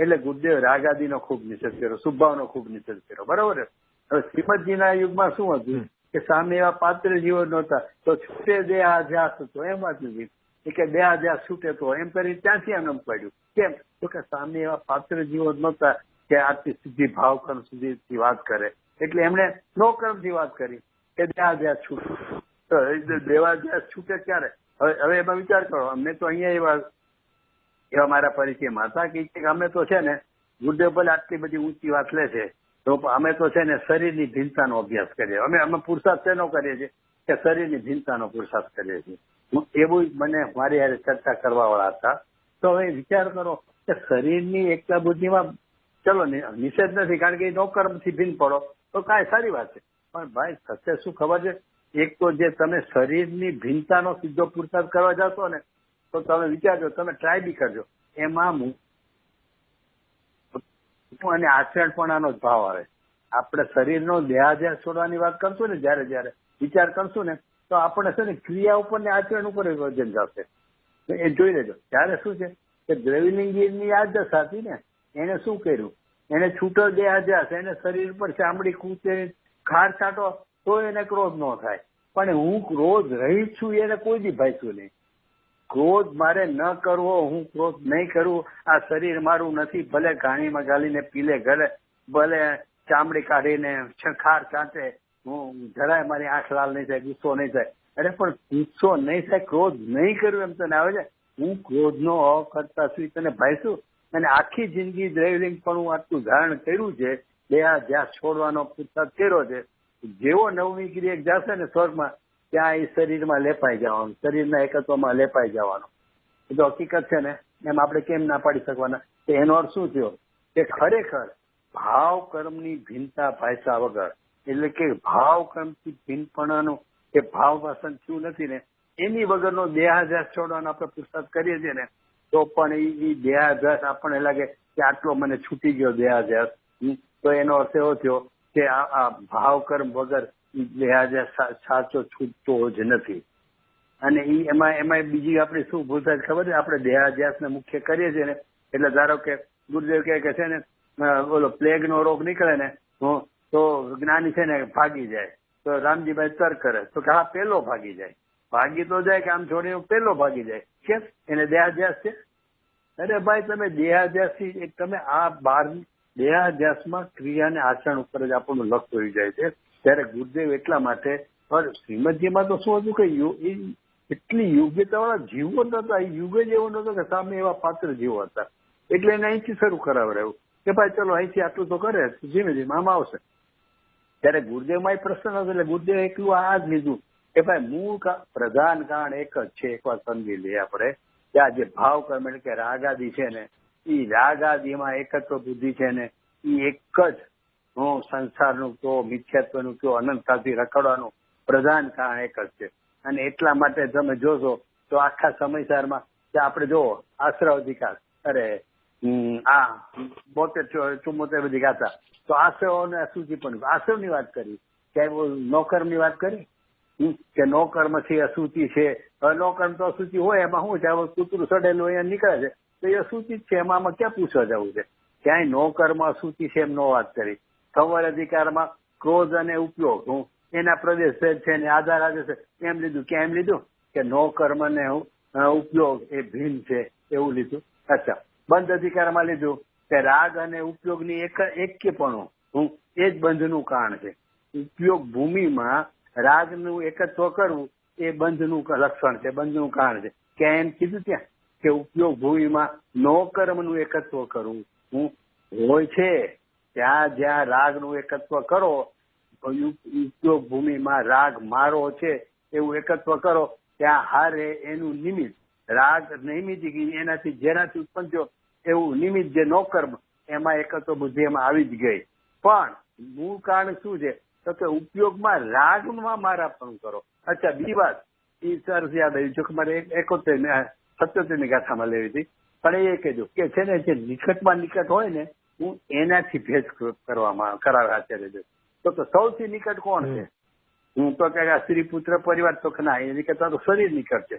એટલે ગુરુદેવ રાગ આદિનો ખૂબ નિષેધ કર્યો, શુભભાવનો ખૂબ નિષેધ કર્યો, બરોબર. હવે શ્રીમદજીના યુગમાં શું હતું કે સામે એવા પાત્ર જીવો નહોતા, તો છૂટે દેહાધ્યાસ હતો. એમ વાત નથી કે દેહાધ્યાસ છૂટે તો એમ કરી ત્યાંથી એમને પડ્યું. કેમ તો કે સામે એવા પાત્ર જીવો નહોતા કે આટલી સીધી ભાવ કર્મ સુધી વાત કરે, એટલે એમણે નો કર્મથી વાત કરી કે દેહાધ્યાસ છૂટે. તો દેહાધ્યાસ છૂટે ક્યારે? હવે એમાં વિચાર કરો. અમને તો અહીંયા એવા મારા પરિચયમાં હતા કે અમે તો છે ને ગુરુદેવ ભલે આટલી બધી ઊંચી વાત લે છે, તો અમે તો છે ને શરીરની ભિન્નતાનો અભ્યાસ કરીએ. અમે પુરુષાર્થ શેનો કરીએ છીએ કે શરીરની ભિન્નતાનો પુરુષાર્થ કરીએ છીએ. એવું મને મારી હારે ચર્ચા કરવા વાળા હતા. તો હવે વિચાર કરો કે શરીરની એકતા બુદ્ધિમાં ચલો નિષેધ નથી, કારણ કે નો કર્મથી ભિન્ન પડો તો કાંઈ સારી વાત છે. પણ ભાઈ સત્ય શું ખબર છે, એક તો જે તમે શરીરની ભિન્નતાનો સીધો પુરુષાર્થ કરવા જશો ને, તો તમે વિચારજો, તમે ટ્રાય બી કરજો, એમાં અને આચરણ પણ આનો જ ભાવ આવે. આપણે શરીરનો દેહાધ્યાસ છોડવાની વાત કરશું ને, જયારે વિચાર કરશું ને, તો આપણે છે ને ક્રિયા ઉપર ને આચરણ ઉપર વજન જશે. એ જોઈ લેજો. ત્યારે શું છે કે દ્રવિલિંગની આ દશા હતી ને, એને શું કર્યું, એને છૂટો દેહાધ્યાસ, એને શરીર પર ચામડી કૂચે, ખાર છાંટો તો એને ક્રોધ ન થાય. પણ હું ક્રોધ રહી છું એને કોઈ દી ભાઈશું નહીં. ક્રોધ મારે ન કરવો, હું ક્રોધ નહીં કરું. આ શરીર મારું નથી, ભલે ઘાણીમાં ગાલીને પીલે ઘરે, ભલે ચામડી કાઢીને ખાર ચાંટે, હું જરાય મારી આંખ લાલ નહીં થાય, ગુસ્સો નહીં થાય. અરે પણ ગુસ્સો નહીં થાય, ક્રોધ નહીં કર્યું એમ તને આવે છે? હું ક્રોધનો કરતા છું તને ભાઈશું. અને આખી જિંદગી દ્રૈવલિંગ પણ હું આટલું ધારણ કર્યું છે, દેહાધ્યાસ છોડવાનો પુરુષાર્થ કર્યો છે. જેવો 9મી ક્રિયા જશે ને સ્વર્ગમાં, ત્યાં એ શરીરમાં લેપાઈ જવાનું, શરીરના એકત્વમાં લેપાઈ જવાનું. એ તો હકીકત છે ને, એમ આપણે કેમ ના પાડી શકવાના? એનો અર્થ શું થયો કે ખરેખર ભાવ કર્મની ભિન્નતા ભાષા વગર, એટલે કે ભાવ કર્મથી ભિન્નપણાનું કે ભાવ વાસન થયું નથી ને, એની વગરનો દેહાધ્યાસ છોડવાનો આપણે પુરુષાર્થ કરીએ છીએ ને, તો પણ એ દેહાધ્યાસ આપણને લાગે કે આટલો મને છૂટી ગયો દેહાધ્યાસ, તો એનો અર્થ એવો થયો કે આ ભાવ કર્મ વગર દેહાધ્યાસ સાચો છૂટતો જ નથી. અને એમાં બીજી આપણી શું ભૂલ થાય ખબર છે? આપણે દેહાધ્યાસને મુખ્ય કરીએ છીએ ને, એટલે ધારો કે ગુરુદેવ કહે છે ને ઓલો પ્લેગ નો રોગ નીકળે ને, તો જ્ઞાની છે ને ભાગી જાય, તો રામજીભાઈ તર્ક કરે તો કે હા પેલો ભાગી જાય. ભાગી તો જાય કે આમ છોડીને પેલો ભાગી જાય. કેમ? એને દેહાધ્યાસ છે. અરે ભાઈ તમે દેહાધ્યાસથી તમે આ દેહાધ્યાસમાં ક્રિયા અને આચરણ ઉપર જ આપણું લક્ષ હોઈ જાય છે. ત્યારે ગુરુદેવ એટલા માટે, પણ શ્રીમદજીમાં તો શું હતું કે એટલી યોગ્યતા વાળા જીવો નતા, યુગ જ એવો નતો કે સામે એવા પાત્ર જીવો હતા. એટલે એને અહીંથી શરૂ કરાવડાયું કે ભાઈ ચલો અહીંથી આટલું તો કરે, ધીમે ધીમે આમ આવશે. ત્યારે ગુરુદેવમાં એ પ્રશ્ન હતો, એટલે ગુરુદેવ એકલું આ જ લીધું કે ભાઈ મૂળ પ્રધાન કારણ એક જ છે. એકવાર સમજી લઈએ આપણે કે આ જે ભાવ કર્મ એટલે કે રાગાદી છે ને, એ રાગાદીમાં એકત્વ બુદ્ધિ છે ને, એ એક જ સંસારનું કયો, મિથ્યાત્વનું કયો, અનંતકાળથી રખડવાનું પ્રધાન કારણ એક જ છે. અને એટલા માટે તમે જોશો તો આખા સમયસારમાં આપણે જોવો આશ્રવ અધિકાર, અરે આ 72-74 બધી ગાથા, તો આશ્રવોને અશુચિ પણ આશ્રવની વાત કરી, ક્યાંય નોકર્મની વાત કરી કે નોકર્મ છે અશુચિ છે. હવે નોકર્મ તો અશુચિ હોય, એમાં શું છે? કૂતરું સડેલું અહીંયા નીકળે છે તો એ અશુચિ જ છે, એમાં ક્યાં પૂછવા જવું છે? ક્યાંય નોકર્મ અશુચિ છે એમ નો વાત કરી. સંવર અધિકારમાં ક્રોધ અને ઉપયોગ એના પ્રદેશ છે ને આધાર આવે છે એમ લીધું. ક્યાં એમ લીધું? કે નો કર્મ ને ઉપયોગ એ ભિન્ન છે એવું લીધું. અચ્છા, બંધ અધિકારમાં લીધું કે રાગ અને ઉપયોગની એક્યપણું એ જ બંધનું કારણ છે. ઉપયોગ ભૂમિમાં રાગનું એકત્વ કરવું એ બંધનું લક્ષણ છે, બંધનું કારણ છે. ક્યાં એમ કીધું ત્યાં કે ઉપયોગ ભૂમિમાં નો કર્મનું એકત્વ કરવું હોય છે. ત્યાં જ્યાં રાગનું એકત્વ કરો, ઉપયોગ ભૂમિમાં રાગ મારો છે એવું એકત્વ કરો, ત્યાં હારે એનું નિમિત્ત રાગ નિમિત્ત એનાથી જેનાથી ઉત્પન્ન થયો એવું નિમિત્ત જે નો કર્મ એમાં એકત્વ બુદ્ધિ એમાં આવી જ ગઈ. પણ મૂળ કારણ શું છે તો કે ઉપયોગમાં રાગમાં મારાપણું કરો. અચ્છા, બીજી વાત એ સરસ યાદ આવ્યું છે કે મારે 77 ગાથામાં લેવી હતી, પણ એ કહેજો કે છે ને જે નિકટમાં નિકટ હોય ને હું એનાથી ભેદ કરવામાં કરાવે આચાર્ય. તો સૌથી નિકટ કોણ છે? હું તો કે સ્ત્રી પુત્ર પરિવાર તો ના, એની કરતા તો શરીર નિકટ છે.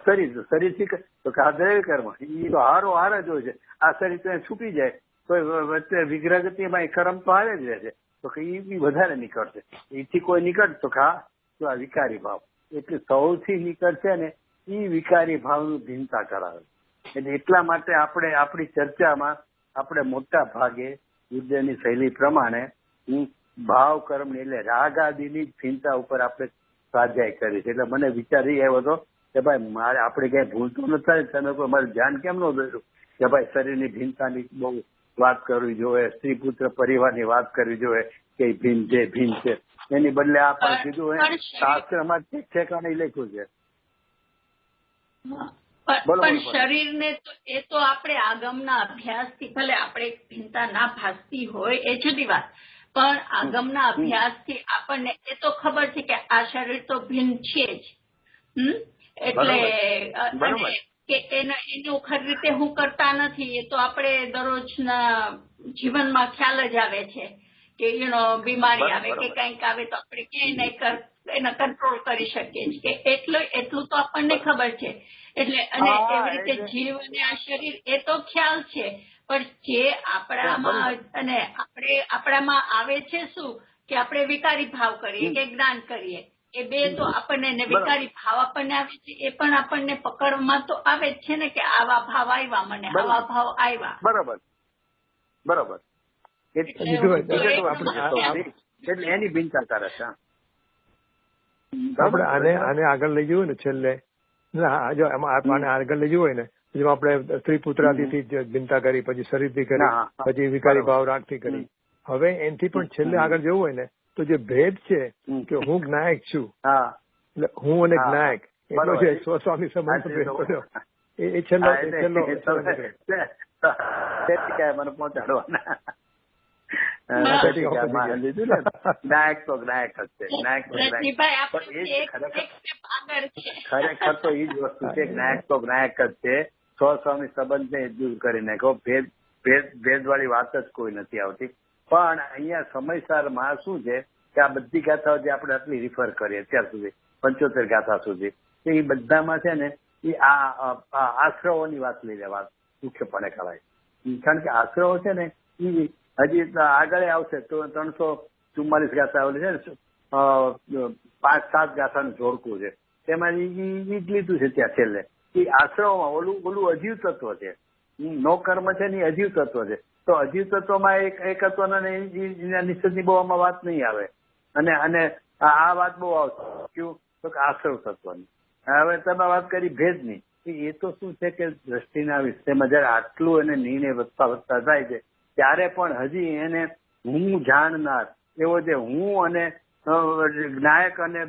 શરીર થી તો કે આ દૈવ કર્મ એ તો હારો હાર જ હોય છે. આ શરીર તો છૂટી જાય તો વચ્ચે વિગ્રહગતિમાં કર્મ તો હારે જ રહે છે, તો કે એ વધારે નિકટ છે. એથી કોઈ નિકટ તો આ વિકારી ભાવ, એટલે સૌથી નિકટ છે ને એ વિકારી ભાવનું ભિન્નતા કરાવે. એટલે એટલા માટે આપણે આપણી ચર્ચામાં આપણે મોટા ભાગે બુદ્ધની શૈલી પ્રમાણે ભાવ કર્મ એટલે રાગ આદિની ભિન્નતા ઉપર આપણે સ્વાધ્યાય કરી છે. એટલે મને વિચાર એ આવ્યો હતો કે ભાઈ મારે આપણે ક્યાંય ભૂલતું નથી, તમે કોઈ મારું ધ્યાન કેમ ન દોર્યું કે ભાઈ શરીરની ભિન્નતાની બહુ વાત કરવી જોઈએ, સ્ત્રી પુત્ર પરિવારની વાત કરવી જોઈએ કે ભિન્ન છે ભિન્ન છે. એની બદલે આપણે કીધું હોય શાસ્ત્રમાં ઠેકાણે લખ્યું છે. પણ શરીરને તો એ તો આપણે આગમના અભ્યાસથી ભલે આપણે ભિન્નતા ના ભાસતી હોય એ જુદી વાત, પણ આગમના અભ્યાસથી આપણને એ તો ખબર છે કે આ શરીર તો ભિન્ન છે જ. એટલે કે એનું ખરી રીતે હું કરતા નથી, એ તો આપણે દરરોજના જીવનમાં ખ્યાલ જ આવે છે કે બીમારી આવે કે કંઈક આવે તો આપણે ક્યાંય એને કંટ્રોલ કરી શકીએ છીએ કે એટલું તો આપણને ખબર છે. એટલે અને એવી રીતે જીવ અને આ શરીર એ તો ખ્યાલ છે, પણ જે આપણામાં અને આપણામાં આવે છે શું કે આપણે વિકારી ભાવ કરીએ કે જ્ઞાન કરીએ, એ બે તો આપણને વિકારી ભાવ આપણને આવે છે, એ પણ આપણને પકડમાં તો આવે જ છે ને કે આવા ભાવ આવ્યા, મને આવા ભાવ આવ્યા. બરોબર. એટલે એની ભિન્નતા કરે છે. આપણે આને આગળ લઈ જવું ને છેલ્લે જો આને આગળ લઈ જવું હોય ને જેમાં આપણે સ્ત્રી પુત્રાદિથી ભિન્નતા કરી, પછી શરીરથી કરી, પછી વિકારી ભાવ રાગથી કરી. હવે એનાથી પણ છેલ્લે આગળ જવું હોય ને તો જે ભેદ છે કે હું જ્ઞાયક છું, એટલે હું અને જ્ઞાયક એટલો છે સ્વસ્વામી સંબંધ એ છેલ્લો મને પહોંચાડવાના. જ્ઞાયક તો જ્ઞાયક જ છે, જ્ઞાયક તો ખરેખર તો એ જ વસ્તુ છે. જ્ઞાયક તો જ્ઞાયક જ છે. સ્વસ્વામી સંબંધને દૂર કરી નાખો, ભેદ વાળી વાત જ કોઈ નથી આવતી. પણ અહીંયા સમયસારમાં શું છે કે આ બધી ગાથાઓ જે આપણે આટલી રિફર કરીએ અત્યાર સુધી 75 ગાથા સુધી, એ બધામાં છે ને એ આ આશ્રવોની વાત લઈ લેવા મુખ્યપણે કરાય. કારણ કે આશ્રવો છે ને એ હજી આગળ આવશે તો 344 ગાથા આવેલી છે ને, 5-7 ગાથાનું જોડકું છે, તેમાં એ જ લીધું છે ત્યાં છેલ્લે. એ આશ્રવમાં ઓલું અજીવ તત્વ છે, નો કર્મ છે ને એ અજીવ તત્વ છે. તો અજીવ તત્વમાં એક તત્વના નિષેધની બહુ આમાં વાત નહીં આવે, અને આ વાત બહુ આવશે કયું તો કે આશ્રવ તત્વની. હવે તમે વાત કરી ભેદની, એ તો શું છે કે દ્રષ્ટિના વિષયમાં જયારે આટલું એને નિર્ણય વધતા થાય છે ત્યારે પણ હજી એને હું જાણનાર એવો જે હું અને જ્ઞાયક અને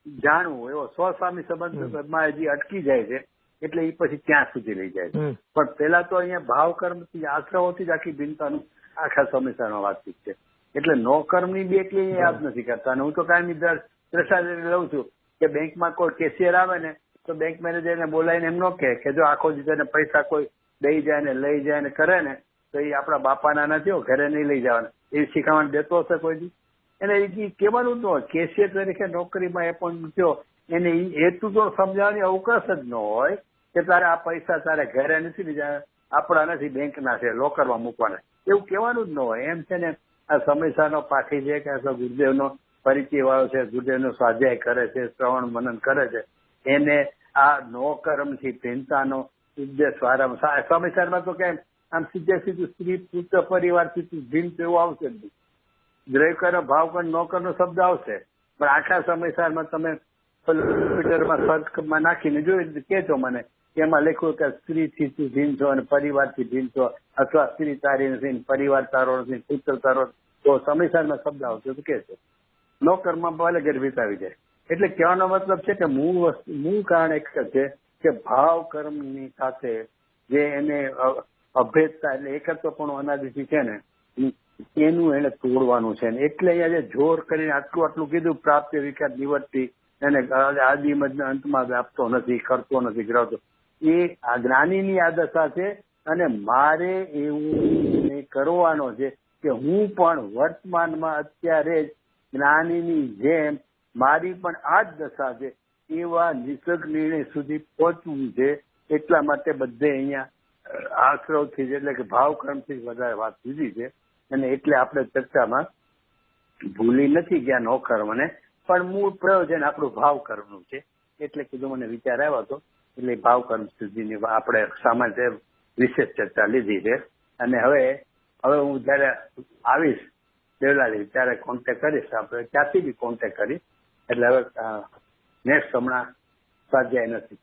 જાણવું એવો સ્વસ્વામી સંબંધમાં હજી અટકી જાય છે. એટલે એ પછી ત્યાં સુધી લઈ જાય છે. પણ પેલા તો અહીંયા ભાવ કર્મથી આશ્રવોથી જ આખી ભિન્નતાનું આખા સમસ્યાનો વાતચીત છે. એટલે નો કર્મની બી એટલી યાદ નથી કરતા. અને હું તો કાયમી દ્રષ્ટાંત લઉં છું કે બેંકમાં કોઈ કેશિયર આવે ને તો બેંક મેનેજરને બોલાવીને એમ ન કે જો આખો દિવસ એને પૈસા કોઈ દઈ જાય ને લઈ જાય ને કરે ને તો એ આપણા બાપાના નથી, ઘરે નહીં લઈ જવાના, એ શીખવાણ દેતો હશે કોઈ દી? એને એ કહેવાનું જ ન હોય. કેશિયર તરીકે નોકરીમાં એપોઇન્ટ થયો એને એટલું તો સમજાવવાની અવકાશ જ ન હોય કે તારે આ પૈસા તારે ઘરે નથી લઈ જાય, આપણા નથી, બેંકના છે, લોકરમાં મૂકવાના, એવું કહેવાનું જ ન હોય. એમ છે ને આ સમયસાનો પાઠી છે કે અથવા ગુરુદેવનો પરિચય વાળો છે, ગુરુદેવનો સ્વાધ્યાય કરે છે, શ્રવણ મનન કરે છે, એને આ નો કર્મથી ભિન્નતાનો ઉદ્દેશ વારંવાર સમયસરમાં તો કેમ આમ સીધે સીધું સ્ત્રી પુત્ર પરિવારથી ભિન્ન એવું આવશે જ નહીં. દ્રવ્ય કર્મ ભાવ કર્મ નો કર્મનો શબ્દ આવશે, પણ આખા સમયસરમાં તમે કોમ્પ્યુટરમાં સર્ચમાં નાખીને જોઈ કહેજો મને એમાં લખ્યું કે સ્ત્રીથી તું ભિન્ન છો અને પરિવારથી ભિન્ન છો, અથવા સ્ત્રી તારી નથી પરિવાર તારો નથી પુત્ર તારો, તો સમયસરમાં શબ્દ આવશે તો કહેશો. નો કર્મમાં ભલે ગર્ભિત આવી જાય. એટલે કહેવાનો મતલબ છે કે મૂળ કારણ એક છે કે ભાવ કર્મની સાથે જે એને અભેદતા એટલે એકત્વપણું અનાદિથી છે ને એનું એને તોડવાનું છે. એટલે અહીંયા જે જોર કરીને આટલું કીધું પ્રાપ્ત વિકાર નિવૃત્તિ એને આદિમદ અંતમાં આપતો નથી, કરતો નથી, ગ્રહતો, એ આ જ્ઞાનીની આ દશા છે. અને મારે એવું કરવાનો છે કે હું પણ વર્તમાનમાં અત્યારે જ જ્ઞાનીની જેમ મારી પણ આ જ દશા છે એવા નિસર્ગ નિર્ણય સુધી પહોંચવું છે. એટલા માટે બધે અહીંયા આશ્રવથી જ એટલે કે ભાવ કર્મથી વધારે વાત લીધી છે. અને એટલે આપણે ચર્ચામાં ભૂલી નથી ગયા નો કર્મને, પણ મૂળ પ્રયોજન આપણું ભાવ કર્મનું છે. એટલે કીધું મને વિચાર આવ્યો હતો એટલે ભાવ કર્મ સુધીની આપણે સામાન્ય વિશેષ ચર્ચા લીધી છે. અને હવે હું જયારે આવીશ દેવલાલી ત્યારે કોન્ટેક્ટ કરીશ, આપણે ત્યાંથી બી કોન્ટેક્ટ કરીશ. એટલે હવે નેક્સ્ટ હમણાં સ્વાધ્યાય નથી.